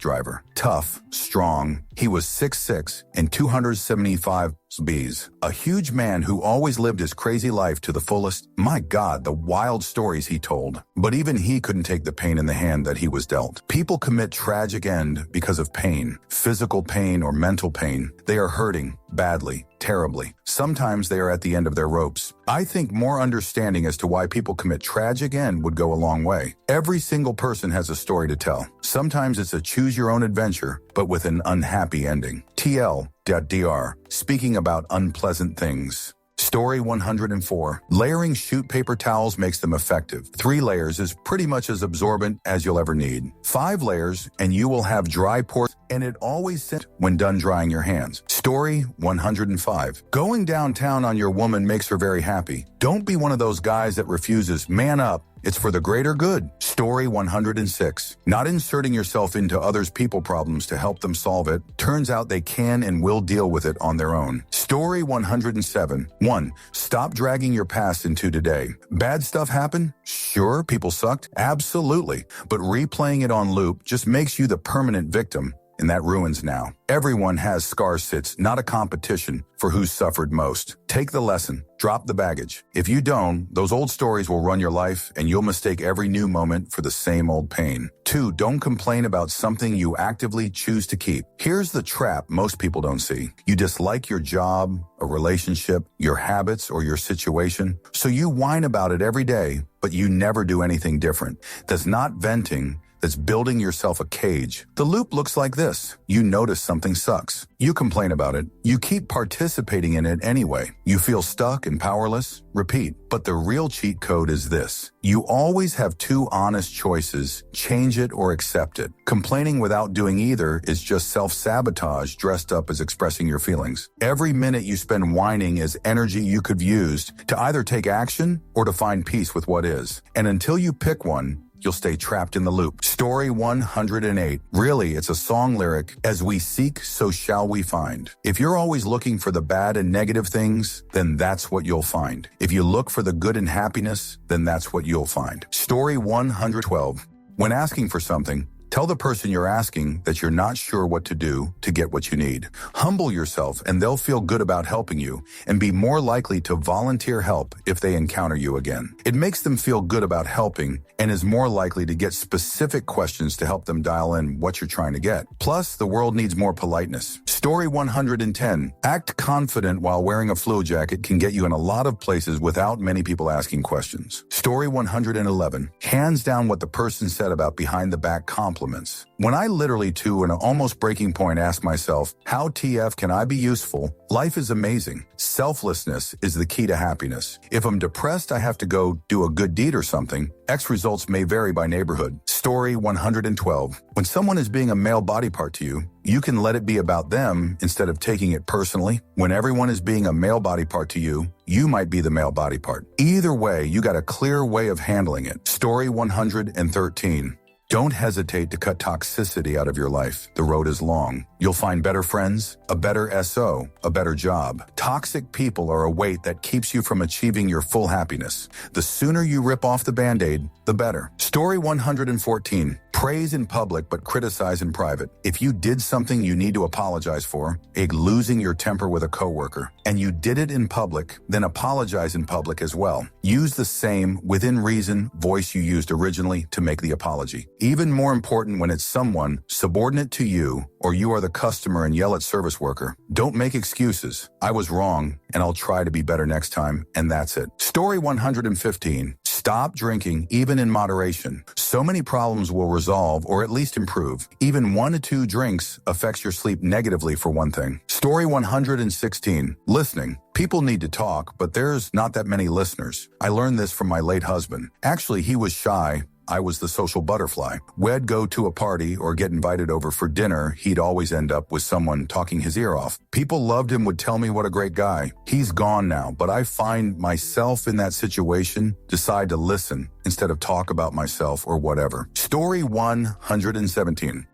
driver, tough, strong. He was 6'6" and 275 B's. A huge man who always lived his crazy life to the fullest. My God, the wild stories he told. But even he couldn't take the pain in the hand that he was dealt. People commit tragic end because of pain, physical pain or mental pain. They are hurting badly, terribly. Sometimes they are at the end of their ropes. I think more understanding as to why people commit tragic end would go a long way. Every single person has a story to tell. Sometimes it's a choose-your-own adventure, but with an unhappy ending. TL.dr. Speaking about unpleasant things. Story 104. Layering shoot paper towels makes them effective. 3 layers is pretty much as absorbent as you'll ever need. 5 layers and you will have dry pores, and it always sits when done drying your hands. Story 105. Going downtown on your woman makes her very happy. Don't be one of those guys that refuses. Man up. It's for the greater good. Story 106. Not inserting yourself into others' people problems to help them solve it. Turns out they can and will deal with it on their own. Story 107. 1. Stop dragging your past into today. Bad stuff happened? Sure, people sucked. Absolutely. But replaying it on loop just makes you the permanent victim and that ruins now. Everyone has scar sits, not a competition for who's suffered most. Take the lesson, drop the baggage. If you don't, those old stories will run your life and you'll mistake every new moment for the same old pain. 2, don't complain about something you actively choose to keep. Here's the trap most people don't see. You dislike your job, a relationship, your habits, or your situation, so you whine about it every day, but you never do anything different. That's not venting. That's building yourself a cage. The loop looks like this. You notice something sucks. You complain about it. You keep participating in it anyway. You feel stuck and powerless. Repeat. But the real cheat code is this. You always have 2 honest choices. Change it or accept it. Complaining without doing either is just self-sabotage dressed up as expressing your feelings. Every minute you spend whining is energy you could have used to either take action or to find peace with what is. And until you pick one, you'll stay trapped in the loop. Story 108. Really, it's a song lyric. As we seek, so shall we find. If you're always looking for the bad and negative things, then that's what you'll find. If you look for the good and happiness, then that's what you'll find. Story 112. When asking for something, tell the person you're asking that you're not sure what to do to get what you need. Humble yourself and they'll feel good about helping you and be more likely to volunteer help if they encounter you again. It makes them feel good about helping and is more likely to get specific questions to help them dial in what you're trying to get. Plus, the world needs more politeness. Story 110. Act confident while wearing a flow jacket can get you in a lot of places without many people asking questions. Story 111. Hands down what the person said about behind the back compliments. When I literally to an almost breaking point ask myself, how TF can I be useful? Life is amazing. Selflessness is the key to happiness. If I'm depressed, I have to go do a good deed or something. X results may vary by neighborhood. Story 112. When someone is being a male body part to you, you can let it be about them instead of taking it personally. When everyone is being a male body part to you, you might be the male body part. Either way, you got a clear way of handling it. Story 113. Don't hesitate to cut toxicity out of your life. The road is long. You'll find better friends, a better SO, a better job. Toxic people are a weight that keeps you from achieving your full happiness. The sooner you rip off the Band-Aid, the better. Story 114. Praise in public but criticize in private. If you did something you need to apologize for, like losing your temper with a coworker, and you did it in public, then apologize in public as well. Use the same, within reason, voice you used originally to make the apology. Even more important when it's someone subordinate to you or you are the customer and yell at service worker. Don't make excuses. I was wrong and I'll try to be better next time, and that's it. Story 115. Stop drinking, even in moderation. So many problems will resolve or at least improve. Even 1 to 2 drinks affects your sleep negatively for one thing. Story 116. Listening. People need to talk, but there's not that many listeners. I learned this from my late husband. Actually, he was shy. I was the social butterfly. We'd go to a party or get invited over for dinner. He'd always end up with someone talking his ear off. People loved him, would tell me what a great guy. He's gone now, but I find myself in that situation, decide to listen instead of talk about myself or whatever. Story 117.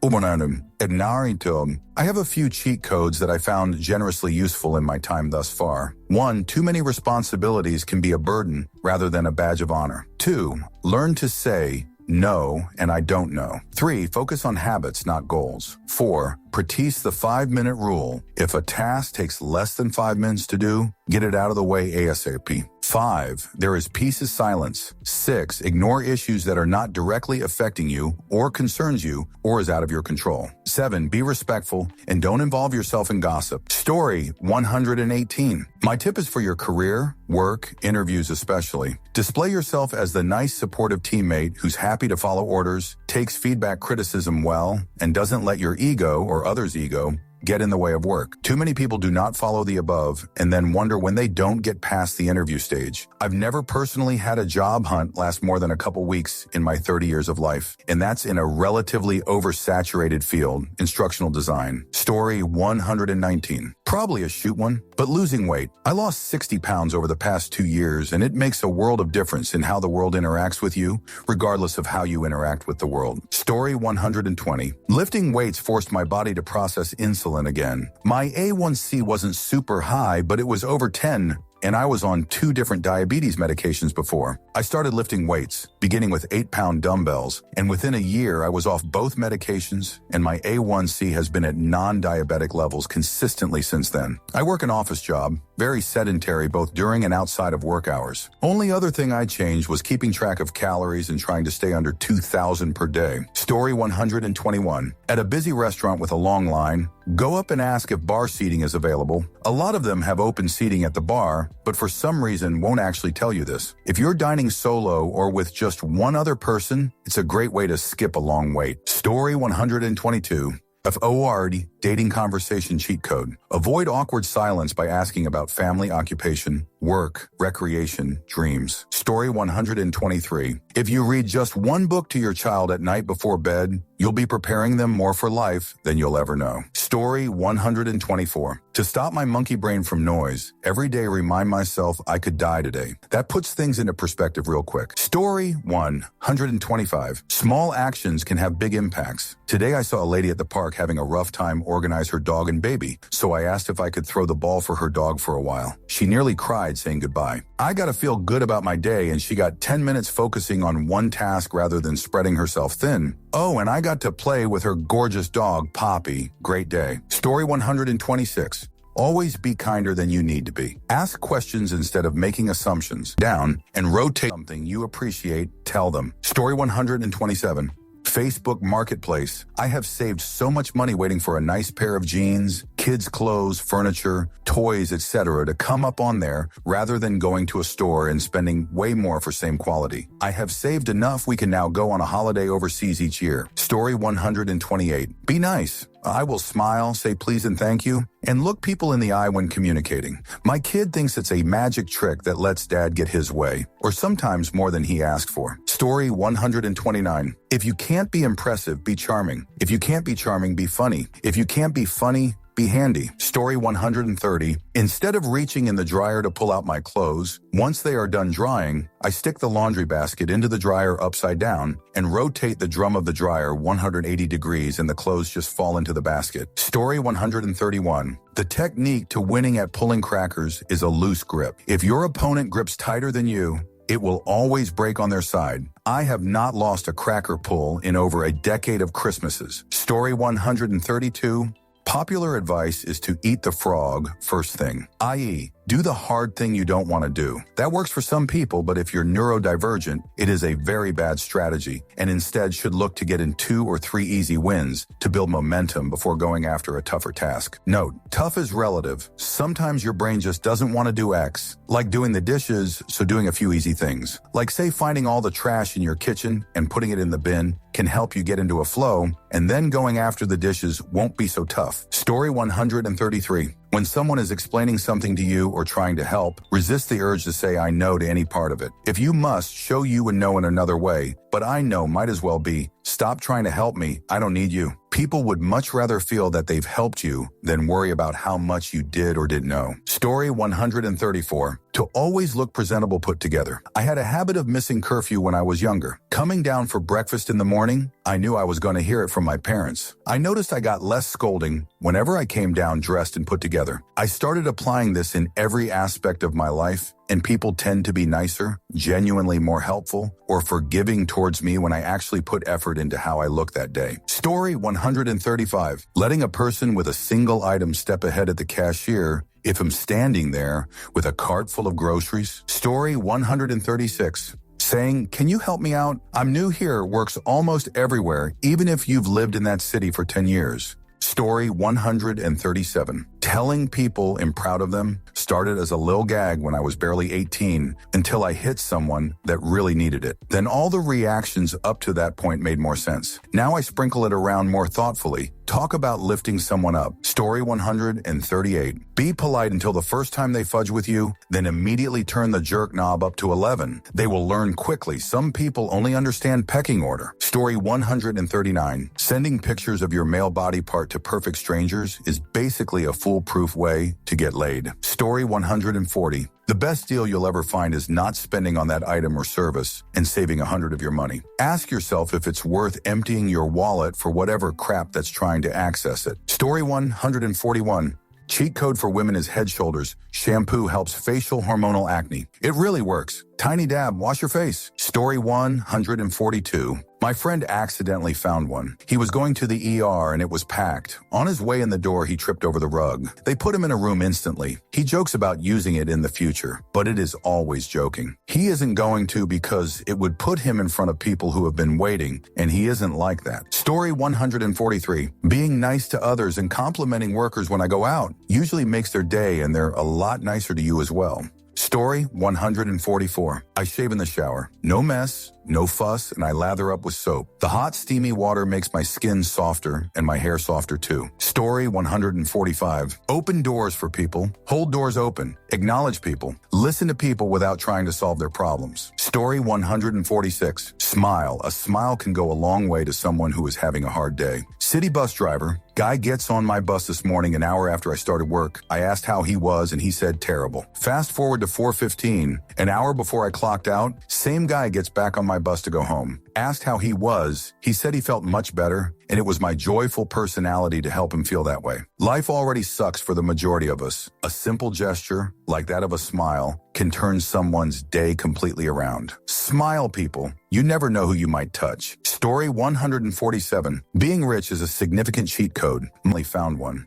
I have a few cheat codes that I found generously useful in my time thus far. 1. Too many responsibilities can be a burden rather than a badge of honor. 2. Learn to say no and I don't know. 3. Focus on habits, not goals. 4. Practice the 5-minute rule. If a task takes less than 5 minutes to do, get it out of the way ASAP. 5. There is peace is silence. 6. Ignore issues that are not directly affecting you or concerns you or is out of your control. 7. Be respectful and don't involve yourself in gossip. Story 118. My tip is for your career, work, interviews especially. Display yourself as the nice, supportive teammate who's happy to follow orders, takes feedback criticism well, and doesn't let your ego or others' ego get in the way of work. Too many people do not follow the above and then wonder when they don't get past the interview stage. I've never personally had a job hunt last more than a couple weeks in my 30 years of life, and that's in a relatively oversaturated field, instructional design. Story 119. Probably a shoot one, but losing weight. I lost 60 pounds over the past 2 years, and it makes a world of difference in how the world interacts with you, regardless of how you interact with the world. Story 120. Lifting weights forced my body to process insulin again. My A1C wasn't super high, but it was over 10, and I was on 2 different diabetes medications before. I started lifting weights, beginning with 8-pound dumbbells, and within a year I was off both medications, and my A1C has been at non-diabetic levels consistently since then. I work an office job, very sedentary both during and outside of work hours. Only other thing I changed was keeping track of calories and trying to stay under 2,000 per day. Story 121. At a busy restaurant with a long line, go up and ask if bar seating is available. A lot of them have open seating at the bar, but for some reason won't actually tell you this. If you're dining solo or with just one other person, it's a great way to skip a long wait. Story 122. FORD, dating conversation cheat code. Avoid awkward silence by asking about family, occupation, work, recreation, dreams. Story 123. If you read just one book to your child at night before bed, you'll be preparing them more for life than you'll ever know. Story 124. To stop my monkey brain from noise, every day remind myself I could die today. That puts things into perspective real quick. Story 125. Small actions can have big impacts. Today I saw a lady at the park having a rough time organize her dog and baby, so I asked if I could throw the ball for her dog for a while. She nearly cried saying goodbye. I got to feel good about my day, and she got 10 minutes focusing on one task rather than spreading herself thin. Oh, and I got to play with her gorgeous dog, Poppy. Great day. Story 126. Always be kinder than you need to be. Ask questions instead of making assumptions. Down and rotate something you appreciate, tell them. Story 127. Facebook Marketplace. I have saved so much money waiting for a nice pair of jeans, kids' clothes, furniture, toys, etc. to come up on there rather than going to a store and spending way more for same quality. I have saved enough we can now go on a holiday overseas each year. Story 128. Be nice. I will smile, say please and thank you, and look people in the eye when communicating. My kid thinks it's a magic trick that lets dad get his way, or sometimes more than he asked for. Story 129. If you can't be impressive, be charming. If you can't be charming, be funny. If you can't be funny, be handy. Story 130. Instead of reaching in the dryer to pull out my clothes, once they are done drying, I stick the laundry basket into the dryer upside down and rotate the drum of the dryer 180 degrees and the clothes just fall into the basket. Story 131. The technique to winning at pulling crackers is a loose grip. If your opponent grips tighter than you, it will always break on their side. I have not lost a cracker pull in over a decade of Christmases. Story 132. Popular advice is to eat the frog first thing, i.e., do the hard thing you don't want to do. That works for some people, but if you're neurodivergent, it is a very bad strategy, and instead should look to get in 2 or 3 easy wins to build momentum before going after a tougher task. Note, tough is relative. Sometimes your brain just doesn't want to do X, like doing the dishes, so doing a few easy things. Like say finding all the trash in your kitchen and putting it in the bin can help you get into a flow, and then going after the dishes won't be so tough. Story 133. When someone is explaining something to you or trying to help, resist the urge to say I know to any part of it. If you must, show you and know in another way, but I know might as well be, stop trying to help me, I don't need you. People would much rather feel that they've helped you than worry about how much you did or didn't know. Story 134. To always look presentable put together. I had a habit of missing curfew when I was younger. Coming down for breakfast in the morning, I knew I was going to hear it from my parents. I noticed I got less scolding whenever I came down dressed and put together. I started applying this in every aspect of my life, and people tend to be nicer, genuinely more helpful, or forgiving towards me when I actually put effort into how I look that day. Story 135. Letting a person with a single item step ahead at the cashier if I'm standing there with a cart full of groceries. Story 136. Saying, can you help me out? I'm new here works almost everywhere, even if you've lived in that city for 10 years. Story 137. Telling people I'm proud of them started as a little gag when I was barely 18 until I hit someone that really needed it. Then all the reactions up to that point made more sense. Now I sprinkle it around more thoughtfully. Talk about lifting someone up. Story 138. Be polite until the first time they fudge with you, then immediately turn the jerk knob up to 11. They will learn quickly. Some people only understand pecking order. Story 139. Sending pictures of your male body part to perfect strangers is basically a foolproof way to get laid. Story 140. The best deal you'll ever find is not spending on that item or service and saving 100 of your money. Ask yourself if it's worth emptying your wallet for whatever crap that's trying to access it. Story 141. Cheat code for women is head shoulders. Shampoo helps facial hormonal acne. It really works. Tiny dab, wash your face. Story 142. My friend accidentally found one. He was going to the ER and it was packed. On his way in the door, he tripped over the rug. They put him in a room instantly. He jokes about using it in the future, but it is always joking. He isn't going to because it would put him in front of people who have been waiting, and he isn't like that. Story 143. Being nice to others and complimenting workers when I go out usually makes their day, and they're a lot nicer to you as well. Story 144. I shave in the shower. No mess, no fuss, and I lather up with soap. The hot, steamy water makes my skin softer and my hair softer too. Story 145. Open doors for people. Hold doors open. Acknowledge people. Listen to people without trying to solve their problems. Story 146. Smile. A smile can go a long way to someone who is having a hard day. City bus driver. Guy gets on my bus this morning an hour after I started work. I asked how he was and he said terrible. Fast forward to 4:15. An hour before I clocked out, same guy gets back on my bus to go home. Asked how he was. He said he felt much better, and it was my joyful personality to help him feel that way. Life already sucks for the majority of us. A simple gesture, like that of a smile, can turn someone's day completely around. Smile, people. You never know who you might touch. Story 147. Being rich is a significant cheat code. Only found one.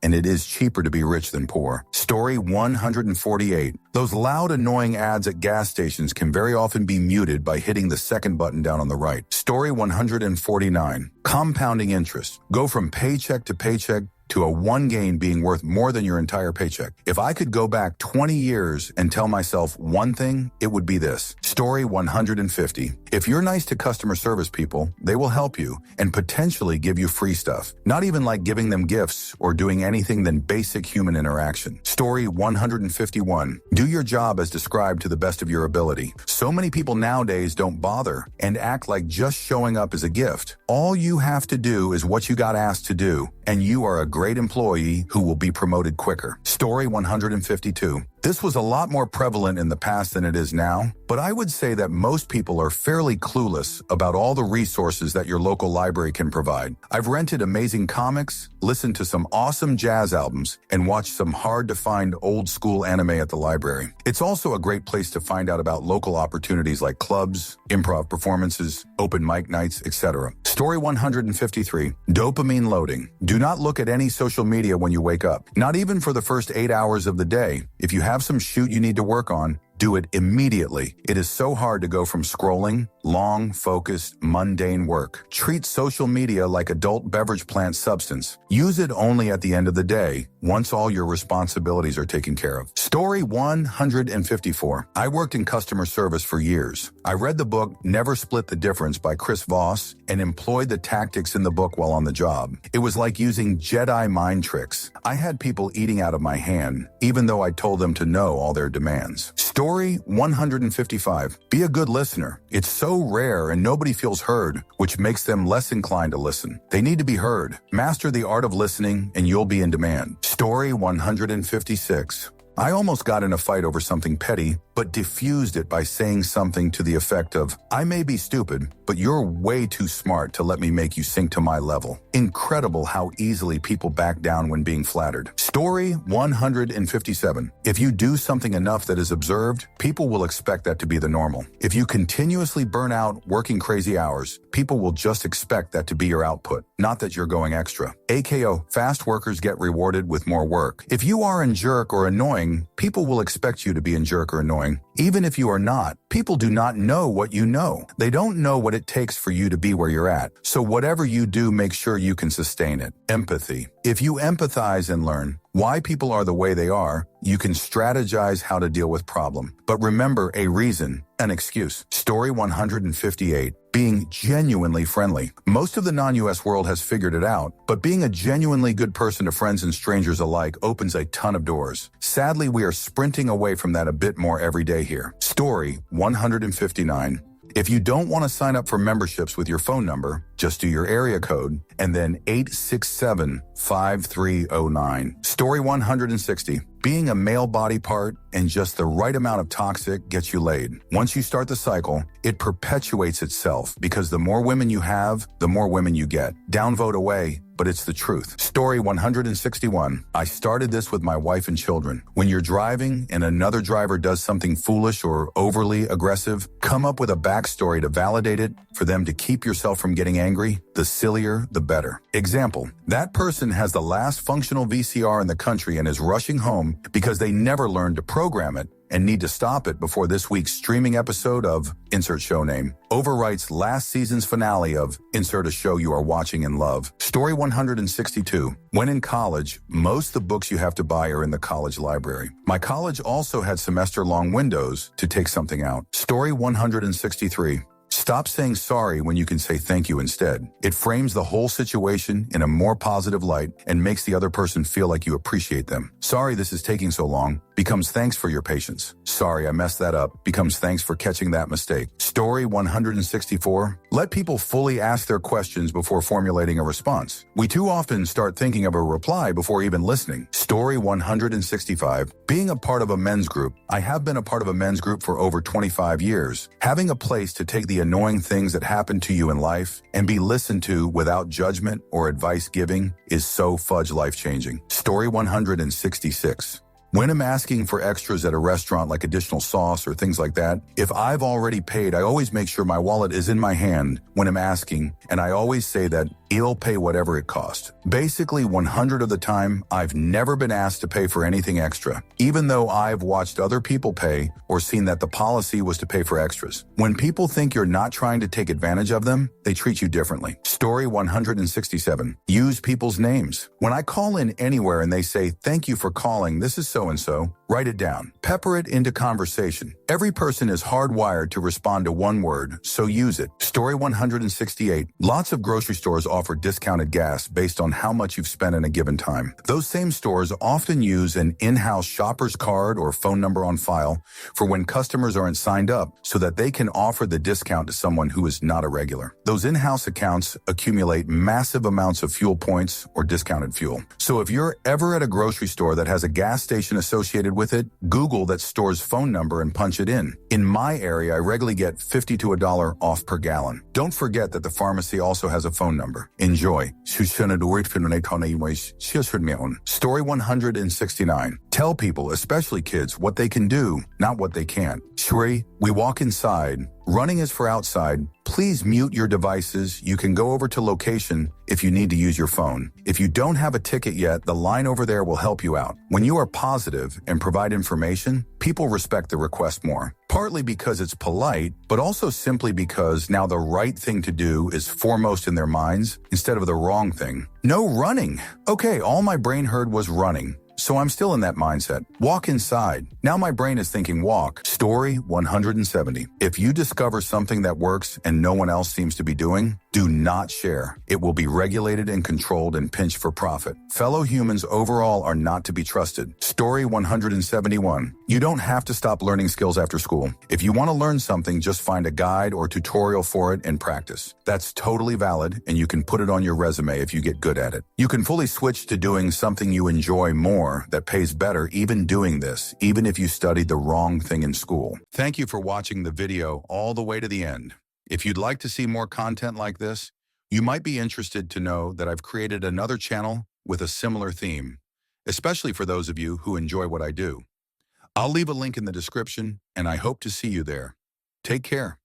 And it is cheaper to be rich than poor. Story 148. Those loud, annoying ads at gas stations can very often be muted by hitting the second button down on the right. Story 149. Compounding interest. Go from paycheck to paycheck to a one gain being worth more than your entire paycheck. If I could go back 20 years and tell myself one thing, it would be this. Story 150. If you're nice to customer service people, they will help you and potentially give you free stuff. Not even like giving them gifts or doing anything than basic human interaction. Story 151. Do your job as described to the best of your ability. So many people nowadays don't bother and act like just showing up is a gift. All you have to do is what you got asked to do, and you are a great employee who will be promoted quicker. Story 152. This was a lot more prevalent in the past than it is now, but I would say that most people are fairly clueless about all the resources that your local library can provide. I've rented amazing comics, listened to some awesome jazz albums, and watched some hard-to-find old-school anime at the library. It's also a great place to find out about local opportunities like clubs, improv performances, open mic nights, etc. Story 153. Dopamine loading. Do not look at any social media when you wake up, not even for the first 8 hours of the day. If you have some shoot you need to work on, do it immediately. It is so hard to go from scrolling, long, focused, mundane work. Treat social media like adult beverage plant substance. Use it only at the end of the day, once all your responsibilities are taken care of. Story 154. I worked in customer service for years. I read the book Never Split the Difference by Chris Voss and employed the tactics in the book while on the job. It was like using Jedi mind tricks. I had people eating out of my hand, even though I told them to know all their demands. Story 155. Be a good listener. It's so rare and nobody feels heard, which makes them less inclined to listen. They need to be heard. Master the art of listening and you'll be in demand. Story 156. I almost got in a fight over something petty, but diffused it by saying something to the effect of, I may be stupid, but you're way too smart to let me make you sink to my level. Incredible how easily people back down when being flattered. Story 157. If you do something enough that is observed, people will expect that to be the normal. If you continuously burn out working crazy hours, people will just expect that to be your output, not that you're going extra. AKO, fast workers get rewarded with more work. If you are a jerk or annoying, people will expect you to be a jerk or annoying. Even if you are not, people do not know what you know. They don't know what it takes for you to be where you're at. So whatever you do, make sure you can sustain it. Empathy. If you empathize and learn why people are the way they are, you can strategize how to deal with problem. But remember, a reason, an excuse. Story 158. Being genuinely friendly. Most of the non-US world has figured it out, but being a genuinely good person to friends and strangers alike opens a ton of doors. Sadly, we are sprinting away from that a bit more every day here. Story 159. If you don't want to sign up for memberships with your phone number, just do your area code and then 867-5309. Story 160. Being a male body part and just the right amount of toxic gets you laid. Once you start the cycle, it perpetuates itself because the more women you have, the more women you get. Downvote away, but it's the truth. Story 161. I started this with my wife and children. When you're driving and another driver does something foolish or overly aggressive, come up with a backstory to validate it for them to keep yourself from getting angry. The sillier, the better. Example, that person has the last functional VCR in the country and is rushing home because they never learned to program it and need to stop it before this week's streaming episode of insert show name overwrites last season's finale of insert a show you are watching and love. Story 162. When in college, most of the books you have to buy are in the college library. My college also had semester-long windows to take something out. Story 163. Stop saying sorry when you can say thank you instead. It frames the whole situation in a more positive light and makes the other person feel like you appreciate them. Sorry this is taking so long becomes thanks for your patience. Sorry I messed that up becomes thanks for catching that mistake. Story 164. Let people fully ask their questions before formulating a response. We too often start thinking of a reply before even listening. Story 165. Being a part of a men's group. I have been a part of a men's group for over 25 years. Having a place to take the annoying things that happen to you in life and be listened to without judgment or advice giving is so fudge life-changing. Story 166. When I'm asking for extras at a restaurant like additional sauce or things like that, if I've already paid, I always make sure my wallet is in my hand when I'm asking, and I always say that he'll pay whatever it costs. Basically, 100 of the time, I've never been asked to pay for anything extra, even though I've watched other people pay or seen that the policy was to pay for extras. When people think you're not trying to take advantage of them, they treat you differently. Story 167. Use people's names. When I call in anywhere and they say, "Thank you for calling, this is so-and-so," write it down. Pepper it into conversation. Every person is hardwired to respond to one word, so use it. Story 168. Lots of grocery stores offer discounted gas based on how much you've spent in a given time. Those same stores often use an in-house shopper's card or phone number on file for when customers aren't signed up so that they can offer the discount to someone who is not a regular. Those in-house accounts accumulate massive amounts of fuel points or discounted fuel. So if you're ever at a grocery store that has a gas station associated with it, Google that store's phone number and punch it in. In my area, I regularly get $50 to $1 off per gallon. Don't forget that the pharmacy also has a phone number. Enjoy. Story 169. Tell people, especially kids, what they can do, not what they can't. Shri, we walk inside. Running is for outside. Please mute your devices. You can go over to location if you need to use your phone. If you don't have a ticket yet, the line over there will help you out. When you are positive and provide information, people respect the request more. Partly because it's polite, but also simply because now the right thing to do is foremost in their minds instead of the wrong thing. No running. Okay, all my brain heard was running. So I'm still in that mindset. Walk inside. Now my brain is thinking walk. Story 170. If you discover something that works and no one else seems to be doing, do not share. It will be regulated and controlled and pinched for profit. Fellow humans overall are not to be trusted. Story 171. You don't have to stop learning skills after school. If you want to learn something, just find a guide or tutorial for it and practice. That's totally valid, and you can put it on your resume if you get good at it. You can fully switch to doing something you enjoy more that pays better even doing this, even if you studied the wrong thing in school. Thank you for watching the video all the way to the end. If you'd like to see more content like this, you might be interested to know that I've created another channel with a similar theme, especially for those of you who enjoy what I do. I'll leave a link in the description, and I hope to see you there. Take care.